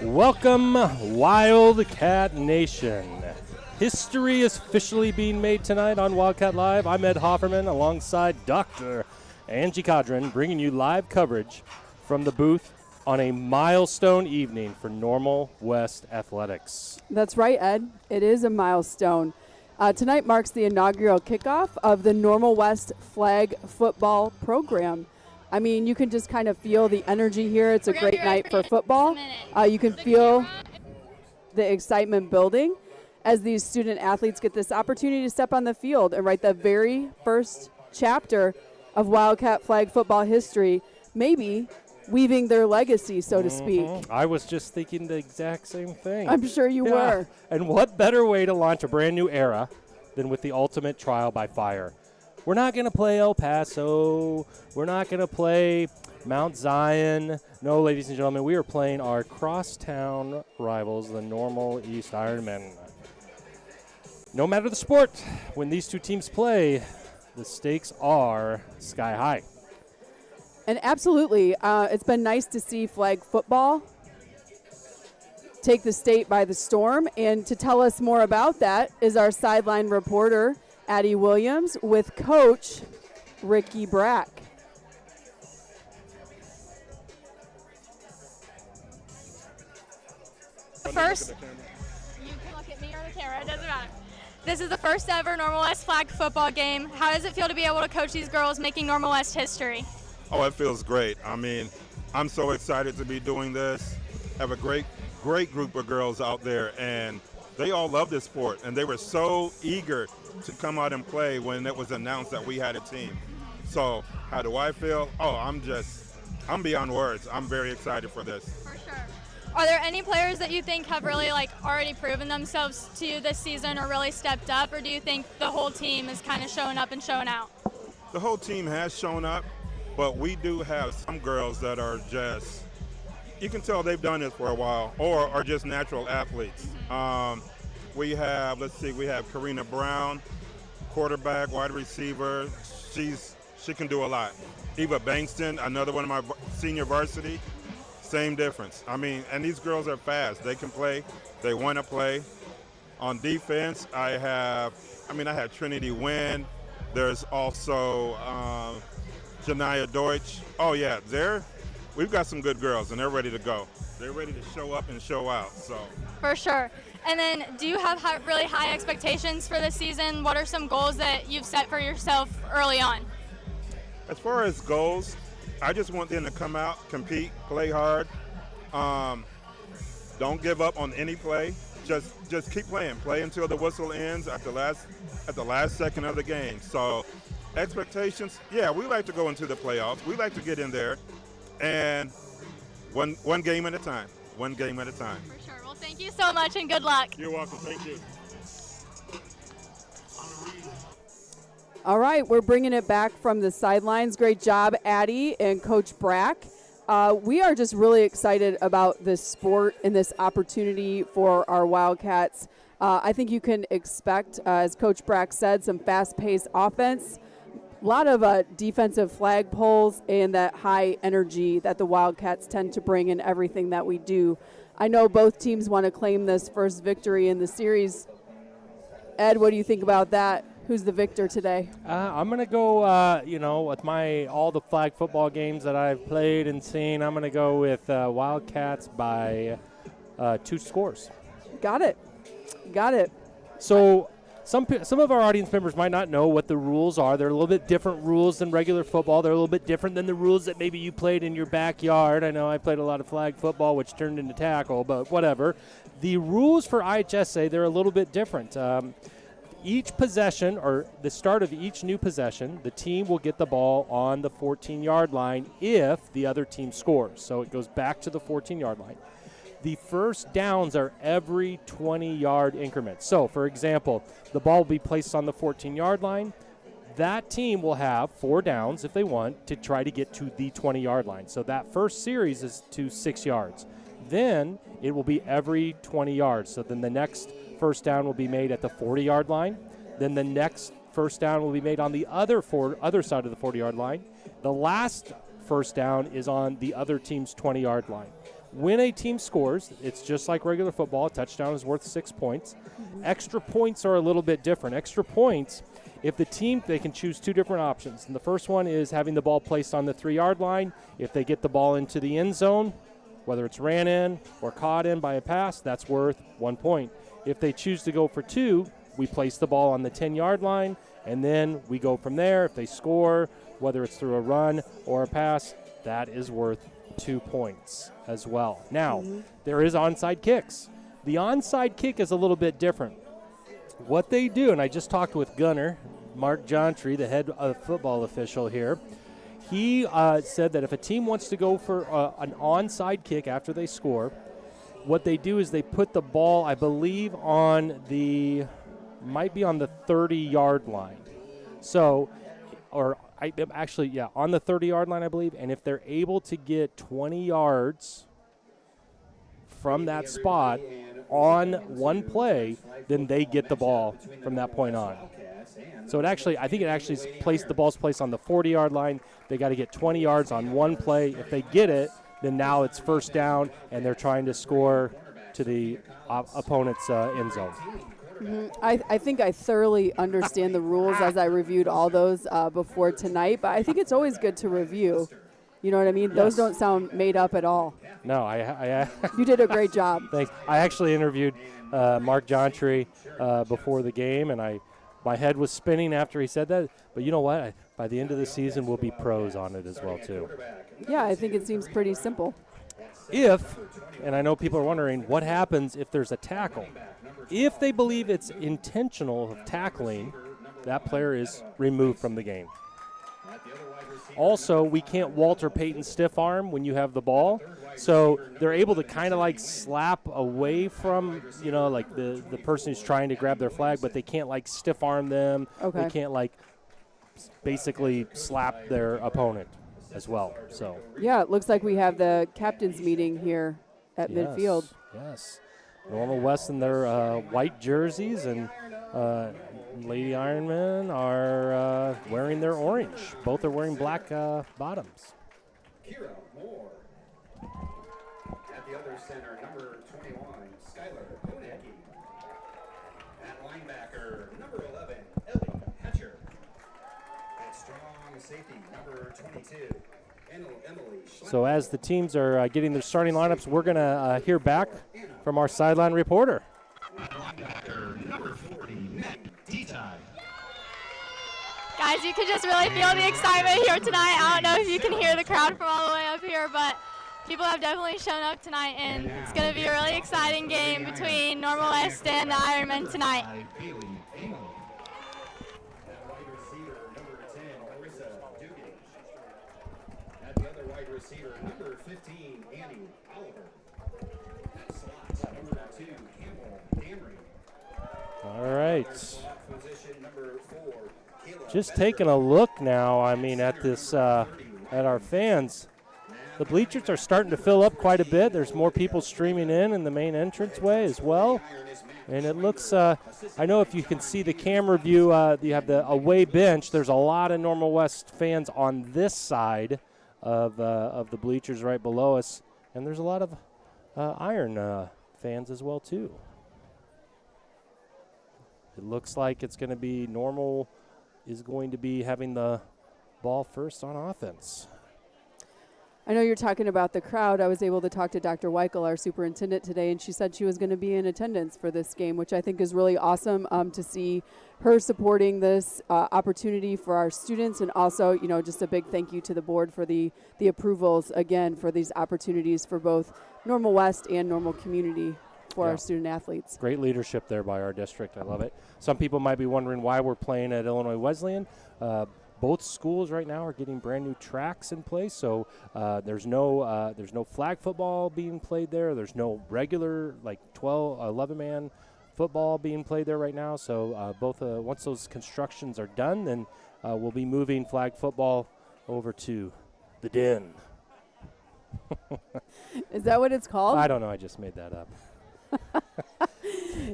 Welcome, Wildcat Nation. History is officially being made tonight on Wildcat Live. I'm Ed Hofferman alongside Dr. Angie Cadron, bringing you live coverage from the booth on a milestone evening for Normal West Athletics. That's right, Ed. It is a milestone. Tonight marks the inaugural kickoff of the Normal West flag football program. I mean, you can just kind of feel the energy here. It's a great night for football. You can feel the excitement building as these student athletes get this opportunity to step on the field and write the very first chapter of Wildcat flag football history, maybe weaving their legacy, so to speak. I was just thinking the exact same thing. I'm sure you were. And what better way to launch a brand new era than with the ultimate trial by fire? We're not going to play El Paso. We're not going to play Mount Zion. No, ladies and gentlemen, we are playing our crosstown rivals, the Normal East Ironmen. No matter the sport, when these two teams play, the stakes are sky high. And absolutely, it's been nice to see flag football take the state by the storm. And to tell us more about that is our sideline reporter, Addie Williams, with Coach Ricky Brack. First, you can look at me or the camera, it doesn't matter. This is the first ever Normal West flag football game. How does it feel to be able to coach these girls making Normal West history? Oh, it feels great. I mean, I'm so excited to be doing this. Have a great group of girls out there, and they all love this sport, and they were so eager to come out and play when it was announced that we had a team. So how do I feel? Oh, I'm beyond words. I'm very excited for this. For sure. Are there any players that you think have really already proven themselves to you this season or really stepped up, or do you think the whole team is kind of showing up and showing out? The whole team has shown up, but we do have some girls that are just, you can tell they've done this for a while or are just natural athletes. We have, we have Karina Brown, quarterback, wide receiver. She can do a lot. Eva Bankston, another one of my senior varsity, same difference. I mean, and these girls are fast. They can play. They want to play. On defense, I have Trinity Wynn. There's also Janiyah Deutsch. Oh, yeah, we've got some good girls, and they're ready to go. They're ready to show up and show out. So. For sure. And then do you have really high expectations for this season? What are some goals that you've set for yourself early on? As far as goals, I just want them to come out, compete, play hard. Don't give up on any play. Just keep playing. Play until the whistle ends at the last second of the game. So expectations, yeah, we like to go into the playoffs. We like to get in there, and one game at a time. One game at a time. For sure. Well, thank you so much, and good luck. You're welcome. Thank you. All right, we're bringing it back from the sidelines. Great job, Addie and Coach Brack. We are just really excited about this sport and this opportunity for our Wildcats. I think you can expect, as Coach Brack said, some fast-paced offense, a lot of defensive flag poles, and that high energy that the Wildcats tend to bring in everything that we do. I know both teams want to claim this first victory in the series. Ed, what do you think about that? Who's the victor today? I'm going to go, with all the flag football games that I've played and seen, I'm going to go with Wildcats by 2 scores. Got it. So some of our audience members might not know what the rules are. They're a little bit different rules than regular football. They're a little bit different than the rules that maybe you played in your backyard. I know I played a lot of flag football, which turned into tackle, but whatever. The rules for IHSA, they're a little bit different. Each possession, or the start of each new possession, the team will get the ball on the 14-yard line if the other team scores. So it goes back to the 14-yard line. The first downs are every 20-yard increments. So, for example, the ball will be placed on the 14-yard line. That team will have 4 downs, if they want, to try to get to the 20-yard line. So that first series is to 6 yards. Then it will be every 20 yards. So then the next first down will be made at the 40-yard line. Then the next first down will be made on the other side of the 40-yard line. The last first down is on the other team's 20-yard line. when a team scores, it's just like regular football. A touchdown is worth 6 points. Extra points are a little bit different. Extra points, if the team, they can choose 2 different options. And the first one is having the ball placed on the 3-yard line. If they get the ball into the end zone, whether it's ran in or caught in by a pass, that's worth 1 point. If they choose to go for 2, we place the ball on the 10-yard line, and then we go from there. If they score, whether it's through a run or a pass, that is worth 2 points as well. Now, there is onside kicks. The onside kick is a little bit different. What they do, and I just talked with Gunner, Mark Jontry, the head football official here. He said that if a team wants to go for an onside kick after they score, what they do is they put the ball, I believe, on the 30-yard line. So, on the 30-yard line, I believe. And if they're able to get 20 yards from that spot on one play, then they get the ball from that point on. So I think the ball's placed on the 40-yard line. They got to get 20 yards on one play. If they get it, then now it's first down, and they're trying to score to the opponent's end zone. I think I thoroughly understand the rules as I reviewed all those before tonight, but I think it's always good to review. You know what I mean? Yes. Those don't sound made up at all. No, I you did a great job. Thanks. I actually interviewed Mark Jontry before the game, and my head was spinning after he said that. But you know what? By the end of the season, we'll be pros on it as well, too. Yeah, I think it seems pretty simple. And I know people are wondering, what happens if there's a tackle? If they believe it's intentional of tackling, that player is removed from the game. Also, we can't Walter Payton stiff arm when you have the ball. So they're able to kind of like slap away from, like the person who's trying to grab their flag, but they can't like stiff arm them. Okay. They can't like basically slap their opponent as well. So yeah, it looks like we have the captain's meeting here at midfield. Yes. Normal West in their white jerseys, and Lady Ironmen are wearing their orange. Both are wearing black bottoms. Kira Moore. At the other center, number 21, Skylar Konecki. At linebacker, number 11, Ellie Hatcher. At strong safety, number 22, Emily Schlein. So as the teams are getting their starting lineups, we're going to hear back from our sideline reporter. Linebacker, number 40, Nick D-Tie. Guys, you can just really feel the excitement here tonight. I don't know if you can hear the crowd from all the way up here, but people have definitely shown up tonight, and it's going to be a really exciting game between Normal West and the Ironmen tonight. At the other wide receiver, number 15, Annie Oliver. At slot, number 2, Campbell Damry. All right. Position number 4, Caleb. Just taking a look now, at this, at our fans. The bleachers are starting to fill up quite a bit. There's more people streaming in the main entranceway as well. And it looks, I know if you can see the camera view, you have the away bench. There's a lot of Normal West fans on this side of the bleachers right below us. And there's a lot of Iron fans as well, too. It looks like it's going to be Normal is going to be having the ball first on offense. I know you're talking about the crowd. I was able to talk to Dr. Weichel, our superintendent, today, and she said she was going to be in attendance for this game, which I think is really awesome to see her supporting this opportunity for our students, and also, just a big thank you to the board for the approvals, again, for these opportunities for both Normal West and Normal Community for our student athletes. Great leadership there by our district. I love it. Some people might be wondering why we're playing at Illinois Wesleyan. Both schools right now are getting brand new tracks in place, so there's no flag football being played there. There's no regular 11-man football being played there right now. So once those constructions are done, then we'll be moving flag football over to the Den. Is that what it's called? I don't know. I just made that up.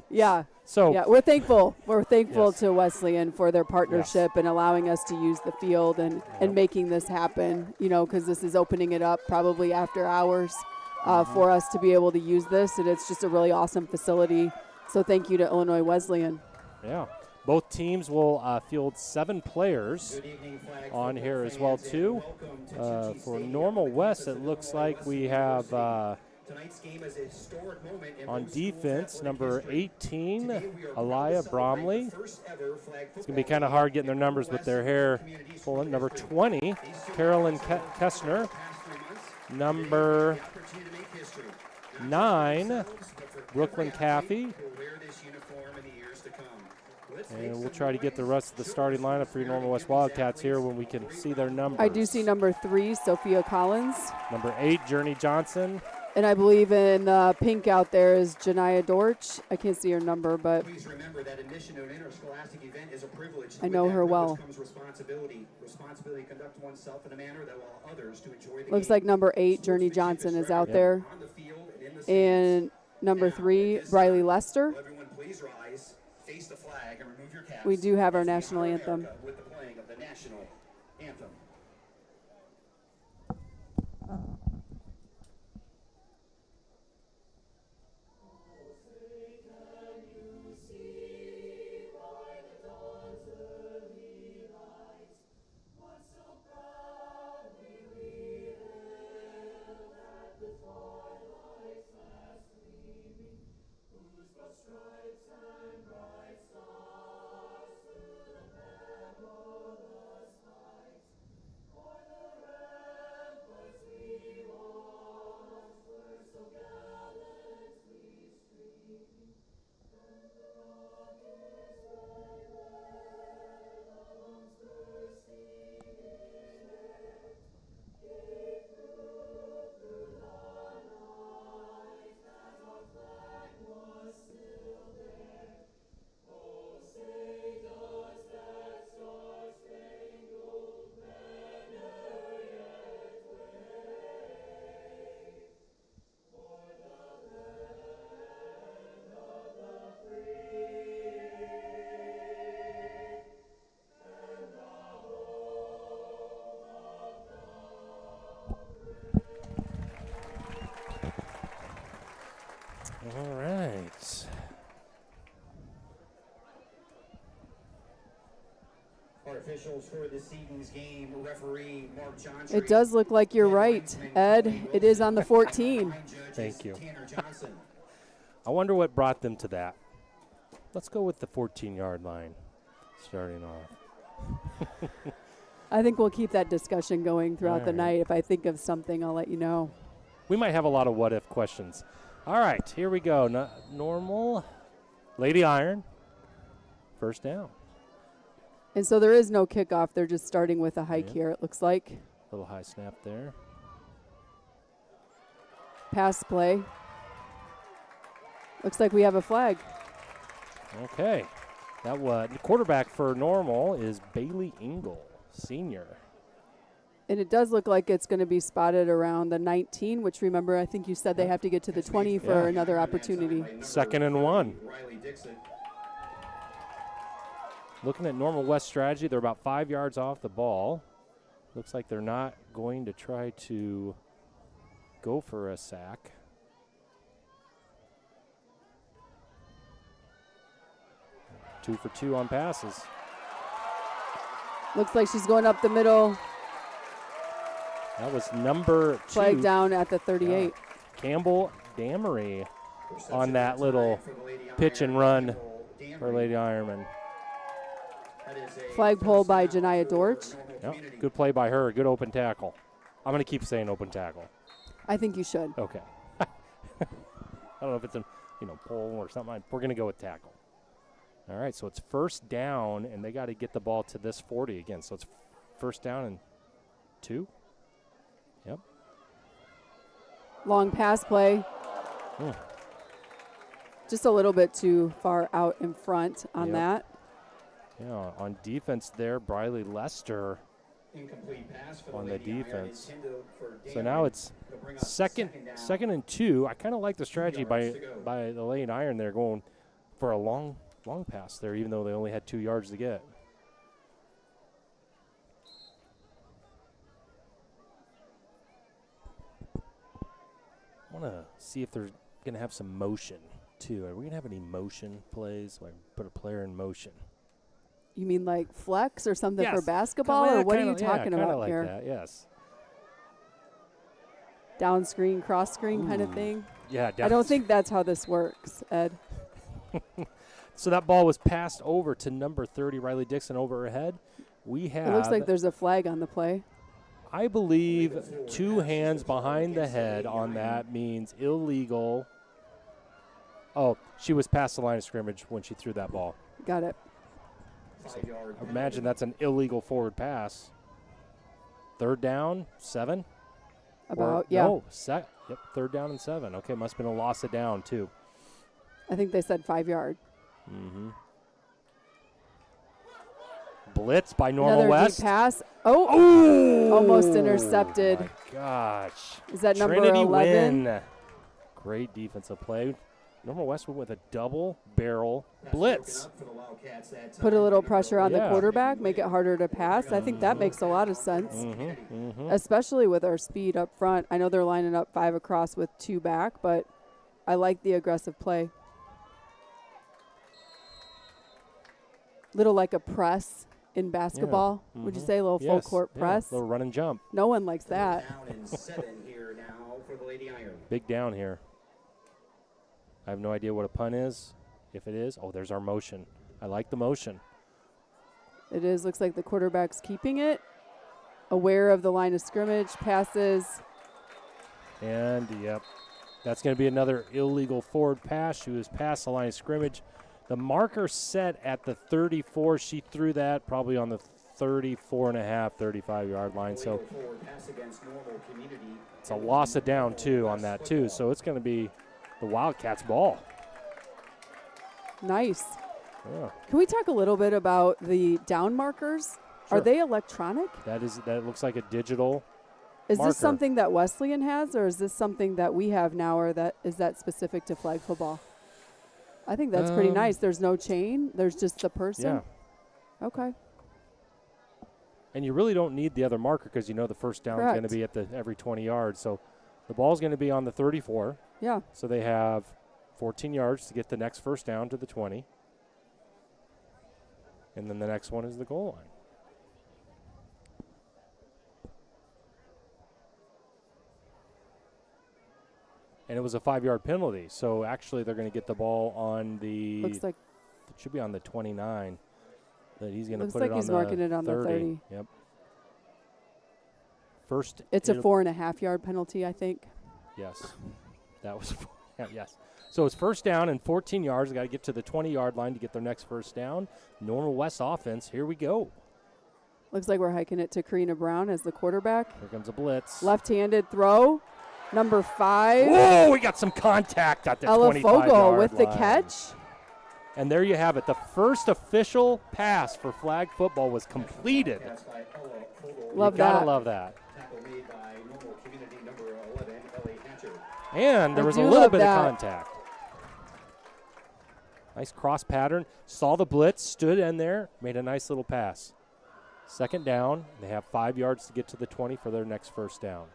Yeah. So yeah, we're thankful. We're thankful to Wesleyan for their partnership and allowing us to use the field and making this happen, because this is opening it up probably after hours for us to be able to use this, and it's just a really awesome facility. So thank you to Illinois Wesleyan. Yeah. Both teams will field 7 players on here as well, too. For Normal West, it looks like we have on defense, number 18, Aliyah Bromley. It's going to be kind of hard getting their numbers with their hair pulling. Number 20, Carolyn Kessner. Number 9, Brooklyn Caffey. And we'll try to get the rest of the starting lineup for your Normal West Wildcats here when we can see their numbers. I do see number 3, Sophia Collins. Number 8, Journey Johnson. And I believe in pink out there is Janiyah Dorch. I can't see her number, but Please remember that admission to an interscholastic event is a privilege. I know With that her privilege well. comes responsibility. Responsibility to conduct oneself in a manner that will allow others to enjoy the looks game. like number 8, Sportsmanship Journey is Johnson, for is out everyone, there. on the field and in the stands. And number Now, 3, at this Briley time, Lester. will everyone please rise, face the flag, and remove your caps. We do have our as we national honor anthem. America with the playing of the national anthem. All right. Our officials for this evening's game, referee Mark Johnson. It does look like you're right, Ed. It is on the 14. Thank you. Tanner Johnson. I wonder what brought them to that. Let's go with the 14-yard line starting off. I think we'll keep that discussion going throughout the All right. night. If I think of something, I'll let you know. We might have a lot of what-if questions. All right, here we go. Normal Lady Iron, first down. And so there is no kickoff. They're just starting with a hike Yeah. here, it looks like. Little high snap there. Pass play. Looks like we have a flag. Okay. That was the quarterback for Normal is Bailey Engel, senior. And it does look like it's going to be spotted around the 19, which remember, I think you said they have to get to the 20 for Yeah. another opportunity. 2nd and 1. Riley Dixon. Looking at Normal West strategy, they're about 5 yards off the ball. Looks like they're not going to try to go for a sack. Two for 2 on passes. Looks like she's going up the middle, That was number 2. flag down at the 38. Campbell Damery on that little pitch and run for Lady Ironman. Flag pole by Janiyah Dorch. Yep. Good play by her. Good open tackle. I'm going to keep saying open tackle. I think you should. Okay. I don't know if it's a pole or something. We're going to go with tackle. All right, so it's first down, and they got to get the ball to this 40 again. So it's first down and 2. Yep. Long pass play. Just a little bit too far out in front on Yep. that. Yeah, on defense there, Briley Lester Incomplete pass for on the Lady Iron, defense. intended for So Damery. now it's It'll bring up second and 2. I kind of like the strategy yards to go. by the Lady Iron there, going for a long pass there, even though they only had 2 yards to get. want to see if they're going to have some motion, too. Are we going to have any motion plays? Like put a player in motion? You mean like flex or something for Yes. basketball, Kinda- or what are kinda- you talking kinda about like here? That, yes. Down screen, cross screen kind of thing? Yeah, I don't think that's how this works, Ed. So that ball was passed over to number 30, Riley Dixon, over her head. We have, It looks like there's a flag on the play. I believe, 2 hands behind the head on that means illegal. Oh, she was past the line of scrimmage when she threw that ball. Got it. I imagine that's an illegal forward pass. 3rd down, 7? About, yeah. No, yep, 3rd down and 7. Okay, must have been a loss of down, too. I think they said 5 yard. Mm-hmm. Blitz by Normal Another West. deep pass. Oh, almost intercepted. Oh, my gosh. Is that number Trinity 11? Wynn. Great defensive play. Normal West went with a double barrel blitz. Put a little pressure on the Yeah. quarterback, make it harder to pass. I think that makes a lot of sense, especially with our speed up front. I know they're lining up 5 across with 2 back, but I like the aggressive play. Little like a press in basketball, would you say? A little full court press? Little run and jump. No one likes that. Down and 7 here now for the Lady Iron. Big down here. I have no idea what a punt is. If it is, there's our motion. I like the motion. It is. Looks like the quarterback's keeping it. Aware of the line of scrimmage, passes. And, yep, that's going to be another illegal forward pass. She was past the line of scrimmage. The marker set at the 34. She threw that probably on the 34.5, 35-yard line. So it's a loss of down, too, on that, too. So it's going to be the Wildcats' ball. Nice. Yeah. Can we talk a little bit about the down markers? Sure. Are they electronic? That looks like a digital Is marker. this something that Wesleyan has, or is this something that we have now, or is that specific to flag football? I think that's pretty nice. There's no chain. There's just the person. Yeah. Okay. And you really don't need the other marker because you know the first down is going to be at every 20 yards. So the ball's going to be on the 34. Yeah. So they have 14 yards to get the next first down to the 20. And then the next one is the goal line. And it was a 5-yard penalty. So actually they're going to get the ball on the, Looks like it should be on the 29. That he's going to looks put like it on he's the marking it on 30. the 30. Yep. First. It's a 4.5-yard penalty, I think. Yes. That was, yes. So it's first down and 14 yards. Got to get to the 20-yard line to get their next first down. Normal West offense. Here we go. Looks like we're hiking it to Karina Brown as the quarterback. Here comes a blitz. Left-handed throw. Number 5. Whoa, we got some contact at the 25-yard Elafogo with the line. catch. And there you have it. The first official pass for flag football was completed. Love you that. gotta love that. Tackle made by Normal Community number 11, Ellie Hatcher. And there I was a do little love bit that. of contact. Nice cross pattern. Saw the blitz, stood in there, made a nice little pass. Second down. They have 5 yards to get to the 20 for their next first down.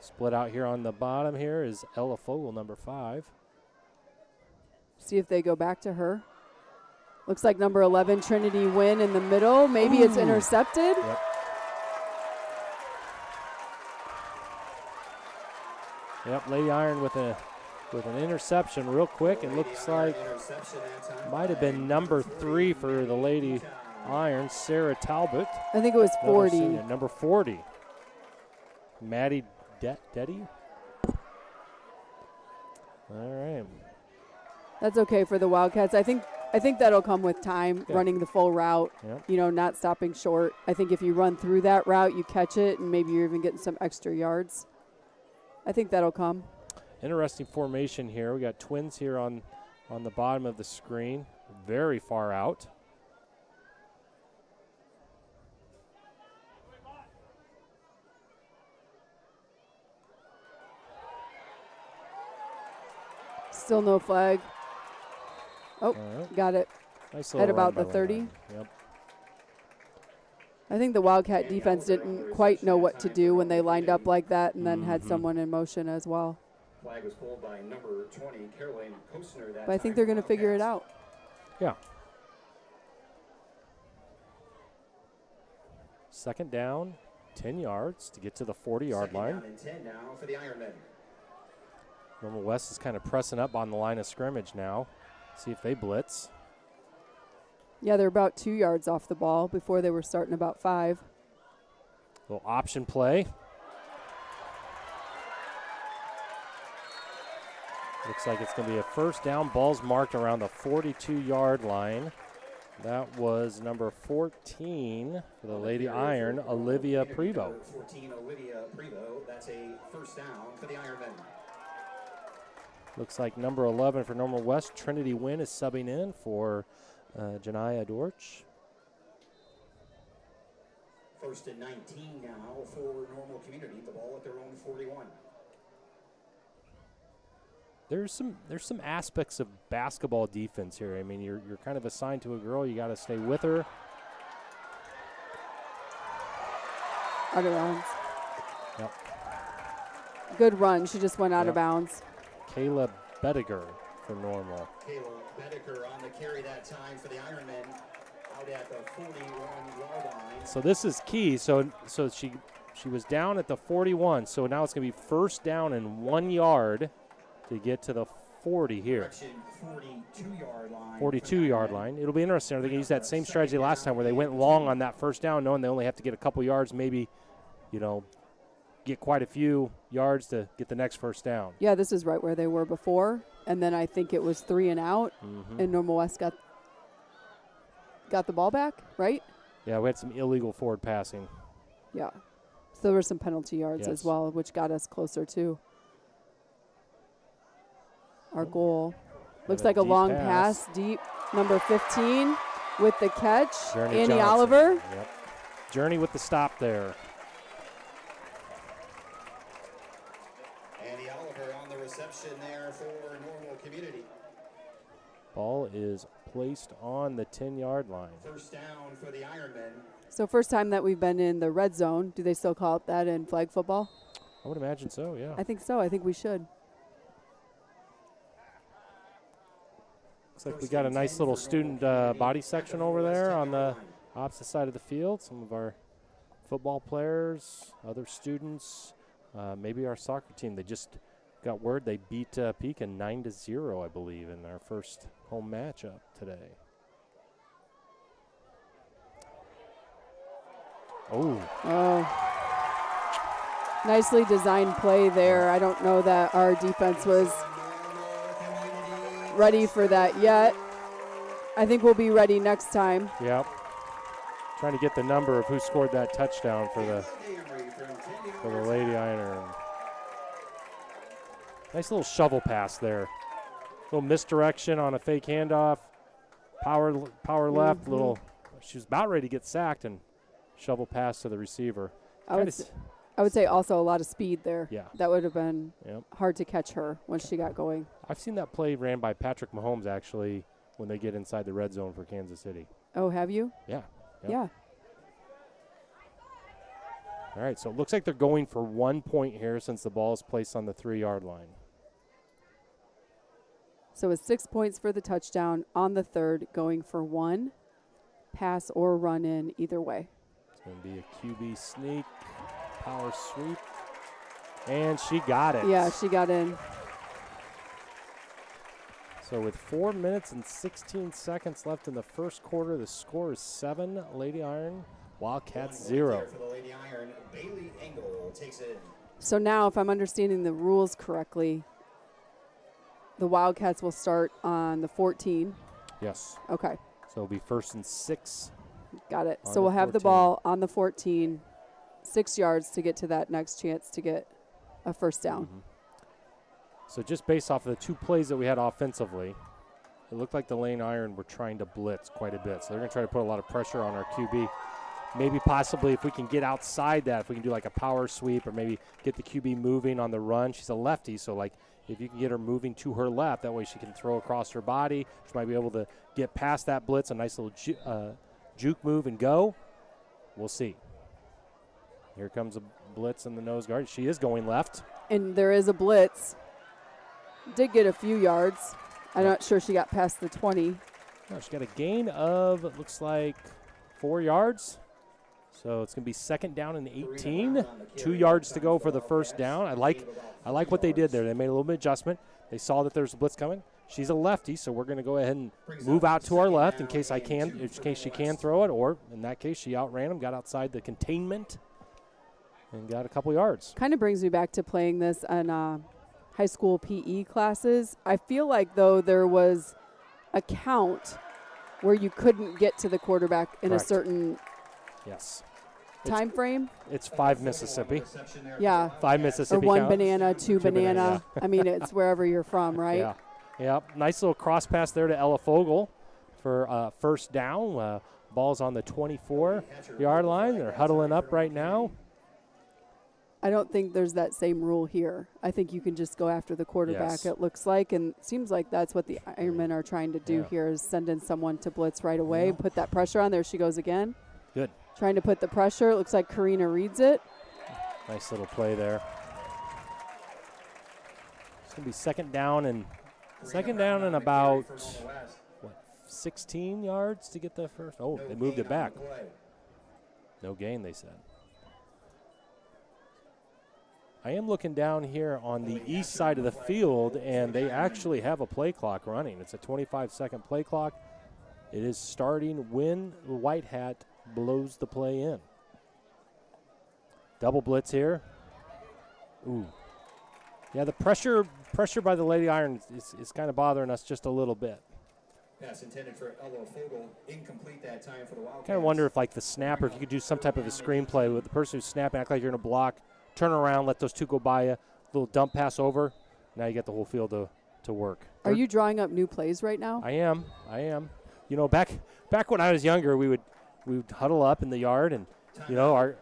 Split out here on the bottom here is Ella Fogel, number 5. See if they go back to her. Looks like number 11, Trinity Wynn in the middle. Maybe it's intercepted. Yep. Yep, Lady Iron with an interception real quick. It looks like might have been number 3 for the Lady Iron, Sarah Talbot. I think it was 40. Number 40. Maddie Deddy. All right. That's okay for the Wildcats. I think that'll come with time, Yeah. running the full route, Yep. not stopping short. I think if you run through that route, you catch it, and maybe you're even getting some extra yards. I think that'll come. Interesting formation here. We got twins here on the bottom of the screen, very far out. Still no flag. Oh, All right. got it. Nice At little about run the by 30. Lady Iron. Yep. I think the Wildcat defense didn't quite know what to do when they lined up like that and then had someone in motion as well. Flag was pulled by number 20, Caroline Kostner. But I think they're going to figure it out. Yeah. Second down, 10 yards to get to the 40-yard line. Second down and 10 now for the Ironmen. Normal West is kind of pressing up on the line of scrimmage now. See if they blitz. Yeah, they're about 2 yards off the ball. Before they were starting about 5. Little option play. Looks like it's going to be a first down. Ball's marked around the 42-yard line. That was number 14 for the Lady Iron, Olivia Prevost. 14, Olivia Prevost. That's a first down for the Ironmen. Looks like number 11 for Normal West, Trinity Wynn, is subbing in for Janiyah Dorch. First and 19 now for Normal Community. The ball at their own 41. There's some aspects of basketball defense here. I mean, you're kind of assigned to a girl. You got to stay with her. Out of bounds. Yep. Good run. She just went out of bounds. Kayla Bediger for Normal. Kayla Bediker on the carry that time for the Ironmen out at the 41-yard line. So this is key. So she was down at the 41. So now it's going to be first down and 1 yard to get to the 40 here. 42-yard line. 42-yard line. It'll be interesting. They can use that same strategy last time where they went long on that first down, knowing they only have to get a couple yards, maybe, get quite a few yards to get the next first down. Yeah, this is right where they were before. And then I think it was 3 and out, and Normal West got the ball back, right? Yeah, we had some illegal forward passing. Yeah. So there were some penalty yards Yes. as well, which got us closer to our goal. Looks a like a deep long pass. pass, deep. Number 15 with the catch, Journey Annie Johnson. Oliver. Yep. Journey with the stop there. Annie Oliver on the reception there for Normal Community. Ball is placed on the 10-yard line. First down for the Ironmen. So first time that we've been in the red zone. Do they still call it that in flag football? I would imagine so, yeah. I think so. I think we should. Looks like we got a nice little student body section over there on the opposite side of the field. Some of our football players, other students, maybe our soccer team. They just got word they beat Pekin 9-0, I believe, in their first home matchup today. Oh. Nicely designed play there. I don't know that our defense was ready for that yet. I think we'll be ready next time. Yep. Trying to get the number of who scored that touchdown for the Lady Iron. Nice little shovel pass there. Little misdirection on a fake handoff. Power left. Little. She was about ready to get sacked and shovel pass to the receiver. I would say also a lot of speed there. Yeah. That would have been Yep. hard to catch her when she got going. I've seen that play ran by Patrick Mahomes actually when they get inside the red zone for Kansas City. Oh, have you? Yeah. Yep. Yeah. All right, so it looks like they're going for 1 point here since the ball is placed on the 3-yard line. So it's 6 points for the touchdown on the third, going for 1. Pass or run in, either way. It's going to be a QB sneak, power sweep, and she got it. Yeah, she got in. So with 4 minutes and 16 seconds left in the first quarter, the score is 7, Lady Iron, Wildcats 0. For the Lady Iron, Bailey Engel takes it in. So now, if I'm understanding the rules correctly, the Wildcats will start on the 14. Yes. Okay, So it'll be 1st and 6. got it. On So the we'll have the 14. ball on the 14, 6 yards to get to that next chance to get a first down. So just based off of the 2 plays that we had offensively, it looked like the Lane Iron were trying to blitz quite a bit. So they're going to try to put a lot of pressure on our QB. Maybe possibly if we can get outside that, if we can do like a power sweep or maybe get the QB moving on the run. She's a lefty, so like if you can get her moving to her left, that way she can throw across her body. She might be able to get past that blitz, a nice little juke move and go. We'll see. Here comes a blitz in the nose guard. She is going left. And there is a blitz. Did get a few yards. I'm not sure she got past the 20. No, she got a gain of, it looks like, 4 yards. So it's going to be second down and 18. 2 yards to go for the first down. I like what they did there. They made a little bit of adjustment. They saw that there's a blitz coming. She's a lefty, so we're going to go ahead and move out to our left in case she can throw it, or in that case she outran him, got outside the containment, and got a couple yards. Kind of brings me back to playing this on high school PE classes. I feel like, though, there was a count where you couldn't get to the quarterback in Correct. a certain Yes. time frame. It's 5 Mississippi. Yeah. 5 Or Mississippi. 1 count. banana, 2 banana. I mean, it's wherever you're from, right? Yeah. Yeah. Nice little cross pass there to Ella Fogel for first down. Ball's on the 24-yard line. They're huddling up right now. I don't think there's that same rule here. I think you can just go after the quarterback, Yes. it looks like, and it seems like that's what the Ironmen are trying to do Yeah. here, is send in someone to blitz right away, put that pressure on. There she goes again. Good. Trying to put the pressure. It looks like Karina reads it. Nice little play there. It's going to be second down and about, 16 yards to get the first. Oh, they moved it back. No gain, they said. I am looking down here on the east side of the field, and they actually have a play clock running. It's a 25-second play clock. It is starting when the white hat blows the play in. Double blitz here. Ooh. Yeah, the pressure by the Lady Iron is kind of bothering us just a little bit. Pass intended for Ella Fogel, incomplete that time for the Wildcats. Kind of wonder if, like, the snapper, if you could do some type of a screenplay with the person who's snapping, act like you're going to block, turn around, let those two go by you, little dump pass over. Now you get the whole field to work. Are you drawing up new plays right now? I am. You know, back when I was younger, we would huddle up in the yard, and you know,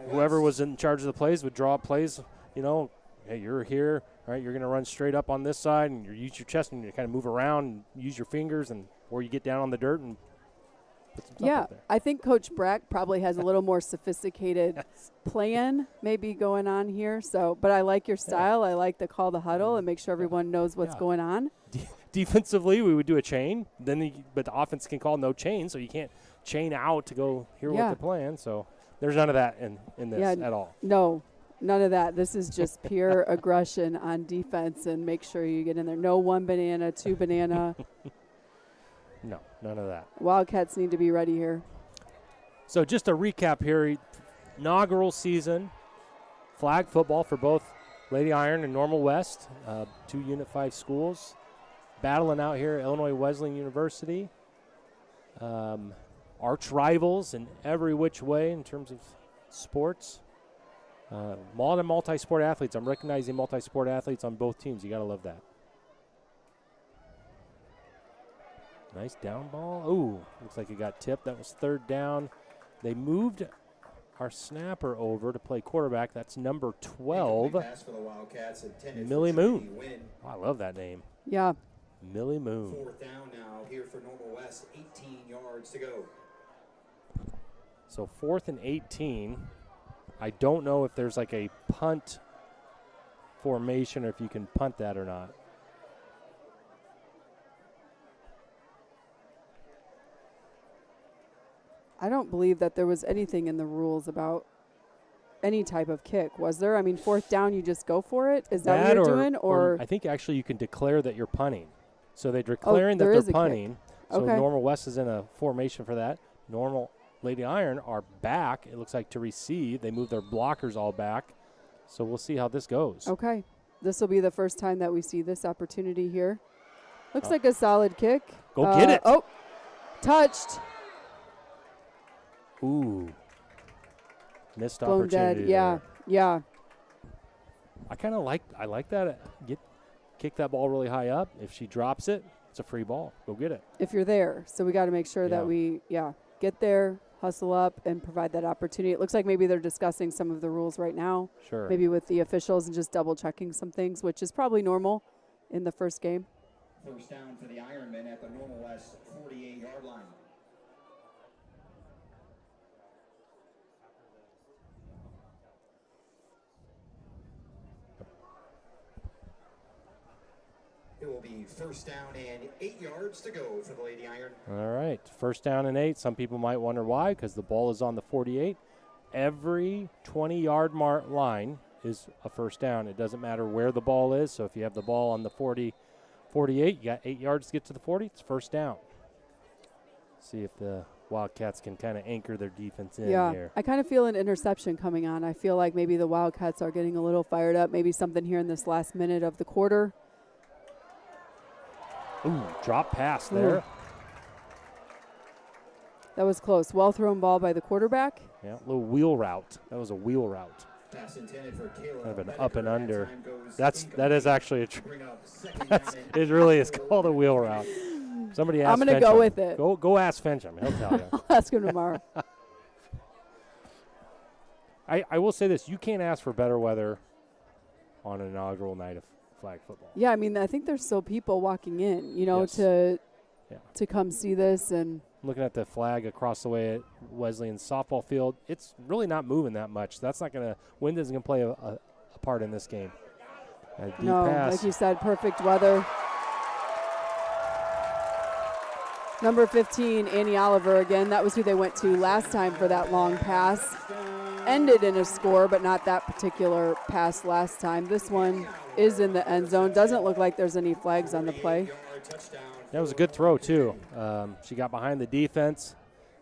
whoever was in charge of the plays would draw up plays. You know, hey, you're here, all right? You're going to run straight up on this side, and you use your chest, and you kind of move around and use your fingers, and or you get down on the dirt and put some stuff Yeah, up there. I think Coach Brack probably has a little more sophisticated plan maybe going on here. So, but I like your style. I like the call the huddle and make sure everyone knows what's going on. Defensively, we would do a chain. But the offense can call no chain, so you can't chain out to go hear what they're playing. So there's none of that in this at all. No, none of that. This is just pure aggression on defense, and make sure you get in there. No 1 banana, 2 banana. No, none of that. Wildcats need to be ready here. So just a recap here. Inaugural season, flag football for both Lady Iron and Normal West, 2 Unit 5 schools. Battling out here at Illinois Wesleyan University. Arch rivals in every which way in terms of sports. Multi-sport athletes. I'm recognizing multi-sport athletes on both teams. You got to love that. Nice down ball. Ooh, looks like it got tipped. That was third down. They moved our snapper over to play quarterback. That's number 12, Millie Moon. Oh, I love that name. Yeah. Millie Moon. Fourth down now here for Normal West, 18 yards to go. So 4th and 18. I don't know if there's like a punt formation or if you can punt that or not. I don't believe that there was anything in the rules about any type of kick, was there? I mean, 4th down, you just go for it? Is that what you're doing? Or I think actually you can declare that you're punting. So they're declaring that there is they're a kick. punting. So Okay. Normal West is in a formation for that. Normal Lady Iron are back, it looks like, to receive. They moved their blockers all back. So we'll see how this goes. Okay. This will be the first time that we see this opportunity here. Looks like a solid kick. Go get it. Oh, touched. Ooh. Missed Blown opportunity. dead. Yeah. there. Yeah. I like that. Kick that ball really high up. If she drops it, it's a free ball. Go get it. If you're there. So we got to make sure that we, get there, hustle up, and provide that opportunity. It looks like maybe they're discussing some of the rules right now. Sure. Maybe with the officials and just double checking some things, which is probably normal in the first game. First down for the Ironmen at the Normal West 48-yard line. It will be first down and 8 yards to go for the Lady Iron. All right, first down and 8. Some people might wonder why, because the ball is on the 48. Every 20-yard line is a first down. It doesn't matter where the ball is. So if you have the ball on the 48, you got 8 yards to get to the 40. It's first down. See if the Wildcats can kind of anchor their defense in here. I kind of feel an interception coming on. I feel like maybe the Wildcats are getting a little fired up. Maybe something here in this last minute of the quarter. Ooh, drop pass there. That was close. Well thrown ball by the quarterback. Yeah, little wheel route. That was a wheel route. Pass intended for Kayla. Kind of an up and under. Time goes That is actually a. Bring up second down and It really is called a wheel route. Somebody ask I'm going to go Fincham. with it. Go ask Fincham. He'll tell you. I'll ask him tomorrow. I will say this. You can't ask for better weather on an inaugural night of flag football. Yeah, I mean, I think there's still people walking in, you know, Yes. to come see this. And Looking at the flag across the way at Wesleyan softball field, it's really not moving that much. That's not going to – wind isn't going to play a part in this game. A deep pass. like you said, perfect weather. Number 15, Annie Oliver again. That was who they went to last time for that long pass. Ended in a score, but not that particular pass last time. This one is in the end zone. Doesn't look like there's any flags on the play. That was a good throw, too. She got behind the defense.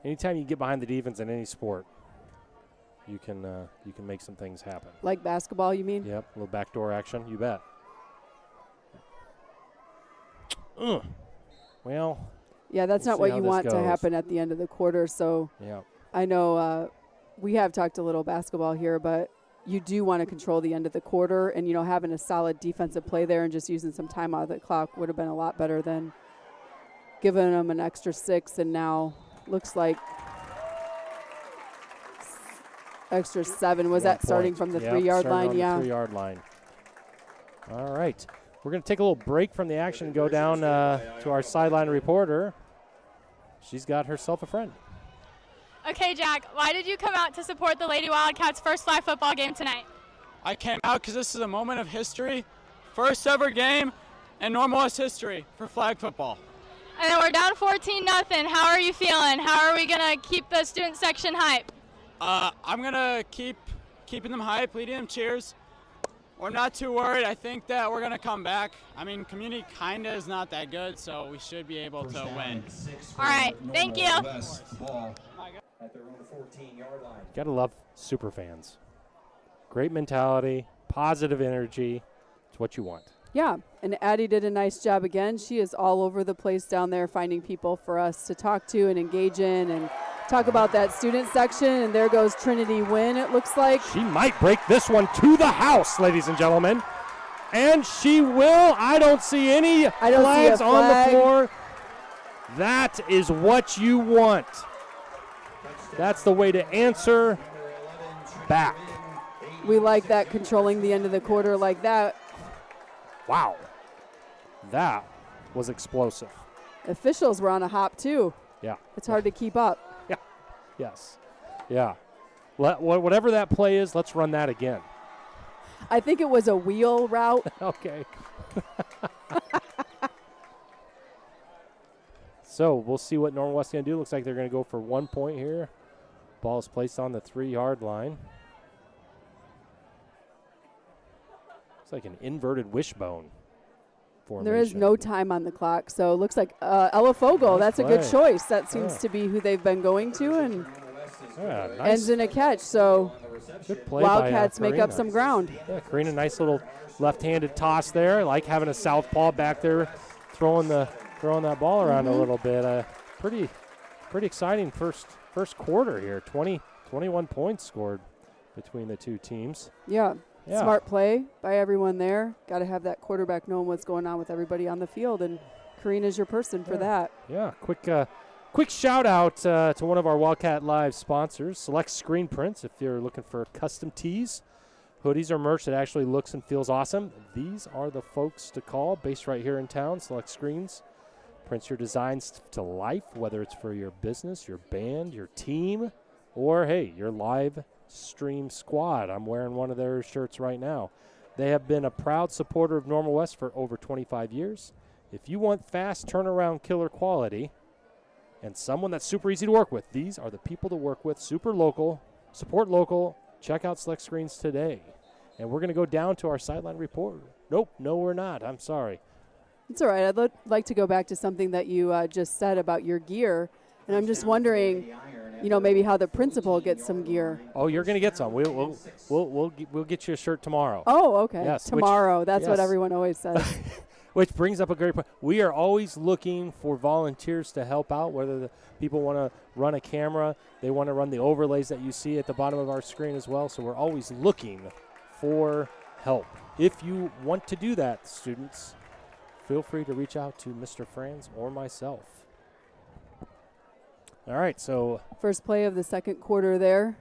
Anytime you get behind the defense in any sport, you can make some things happen. Like basketball, you mean? Yep, a little backdoor action. You bet. Well, Yeah, that's We'll not see what how you this want to goes. happen at the end of the quarter. So yeah. I know we have talked a little basketball here, but you do want to control the end of the quarter. And, you know, having a solid defensive play there and just using some time out of the clock would have been a lot better than giving them an extra 6. And now looks like extra 7. Was 1 that starting point. from the Yep, 3-yard starting line? on Yeah. the 3-yard line. All right. We're going to take a little break from the action and go down to our sideline reporter. She's got herself a friend. Okay, Jack, why did you come out to support the Lady Wildcats' first flag football game tonight? I came out because this is a moment of history. First ever game in Normal West history for flag football. And then we're down 14-0. How are you feeling? How are we going to keep the student section hype? I'm going to keeping them hype, leading them cheers. We're not too worried. I think that we're going to come back. I mean, community kind of is not that good, so we should be able to win. All right, thank you. At their own 14-yard line. Got to love super fans. Great mentality, positive energy. It's what you want. Yeah, and Addie did a nice job again. She is all over the place down there finding people for us to talk to and engage in and talk about that student section. And there goes Trinity Wynn, it looks like. She might break this one to the house, ladies and gentlemen. And she will. I don't see any flags on the floor. That is what you want. That's the way to answer back. We like that, controlling the end of the quarter like that. Wow. That was explosive. Officials were on a hop, too. Yeah. It's hard to keep up. Yeah. Yes. Yeah. Whatever that play is, let's run that again. I think it was a wheel route. Okay. So we'll see what Normal West is going to do. Looks like they're going to go for 1 point here. Ball is placed on the 3-yard line. It's like an inverted wishbone formation. There is no time on the clock, so it looks like Ella Fogel. Nice That's a good play. choice. That seems Yeah. to be who they've been going to, and Yeah, nice. ends in a catch. So Good play by, Wildcats make up Karina. some ground. Yeah, Karina, nice little left-handed toss there. I like having a southpaw back there, throwing that ball around a little bit. Pretty exciting first quarter here. 21 points scored between the two teams. Yeah. Yeah. Smart play by everyone there. Got to have that quarterback knowing what's going on with everybody on the field, and Karina's your person for that. Yeah, quick shout out to one of our Wildcat Live sponsors, Select Screen Prints. If you're looking for custom tees, hoodies, or merch that actually looks and feels awesome, these are the folks to call. Based right here in town, Select Screens prints your designs to life, whether it's for your business, your band, your team, or hey, your live stream squad. I'm wearing one of their shirts right now. They have been a proud supporter of Normal West for over 25 years. If you want fast turnaround killer quality and someone that's super easy to work with, these are the people to work with. Super local, support local. Check out Select Screens today. And we're going to go down to our sideline report. Nope, no, we're not. I'm sorry. It's all right. I'd like to go back to something that you just said about your gear. And I'm just wondering, maybe how the principal gets some gear. Oh, you're going to get some. We'll get you a shirt tomorrow. Oh, okay. Yes, tomorrow. That's what yes. everyone always says. Which brings up a great point. We are always looking for volunteers to help out, whether the people want to run a camera, they want to run the overlays that you see at the bottom of our screen as well. So we're always looking for help. If you want to do that, students, feel free to reach out to Mr. Franz or myself. All right, so. First play of the second quarter there.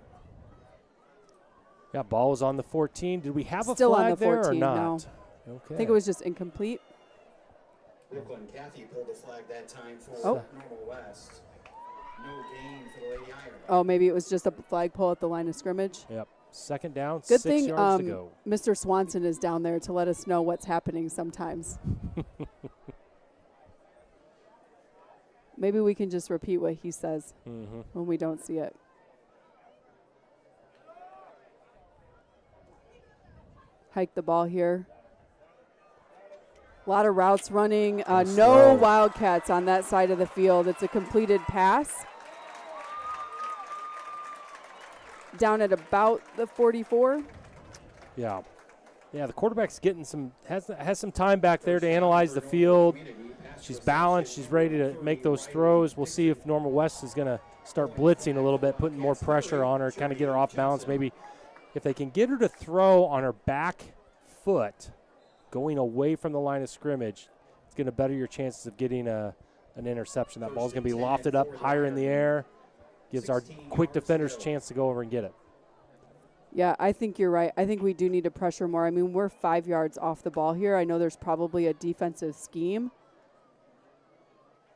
Yeah, ball was on the 14. Did we have Still a flag on the 14, there or not? no. Okay. I think it was just incomplete. Brooklyn Kathy pulled the flag that time for Oh. Normal West. No gain for the Lady Iron. Oh, maybe it was just a flagpole at the line of scrimmage. Yep. Second down, Good 6 thing yards to go. Mr. Swanson is down there to let us know what's happening sometimes. Maybe we can just repeat what he says when we don't see it. Hike the ball here. A lot of routes running. No Wildcats on that side of the field. It's a completed pass. Down at about the 44. Yeah. Yeah, the quarterback's getting has some time back there to analyze the field. She's balanced. She's ready to make those throws. We'll see if Normal West is going to start blitzing a little bit, putting more pressure on her, kind of get her off balance. Maybe if they can get her to throw on her back foot going away from the line of scrimmage, it's going to better your chances of getting an interception. That ball's going to be lofted up higher in the air, gives our quick defenders a chance to go over and get it. Yeah, I think you're right. I think we do need to pressure more. I mean, we're 5 yards off the ball here. I know there's probably a defensive scheme,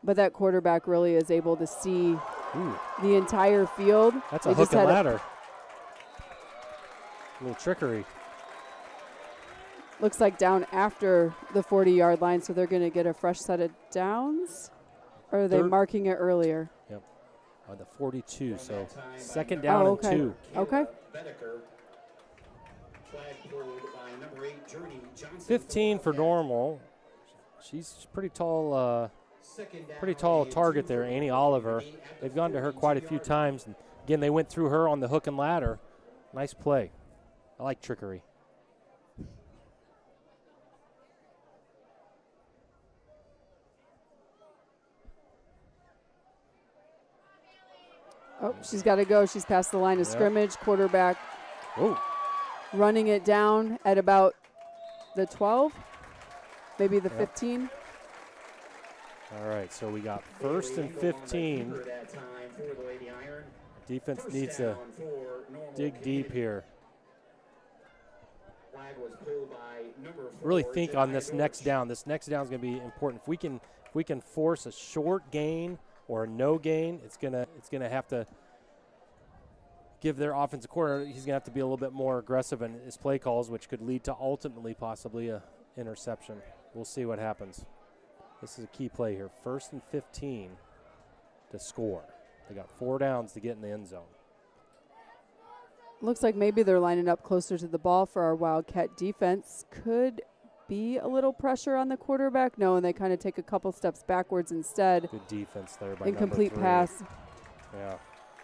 but that quarterback really is able to see the entire field. That's a hook and ladder. A little trickery. Looks like down after the 40-yard line, so they're going to get a fresh set of downs? Or are they marking it earlier? Yep, on the 42, so second down and 2. Okay. 15 for Normal. She's pretty tall target there, Annie Oliver. They've gone to her quite a few times. And again, they went through her on the hook and ladder. Nice play. I like trickery. Oh, she's got to go. She's past the line of scrimmage. Quarterback running it down at about the 12, maybe the 15. All right, so we got first and 15. Defense needs to dig deep here. Really think on this next down. This next down is going to be important. If we can force a short gain or a no gain, it's gonna have to give their offensive coordinator. He's gonna have to be a little bit more aggressive in his play calls, which could lead to ultimately possibly a interception. We'll see what happens. This is a key play here. First and 15 to score. They got 4 downs to get in the end zone. Looks like maybe they're lining up closer to the ball for our Wildcat defense. Could be a little pressure on the quarterback. No, and they kind of take a couple steps backwards instead. Good defense there by incomplete number 3. pass. Yeah.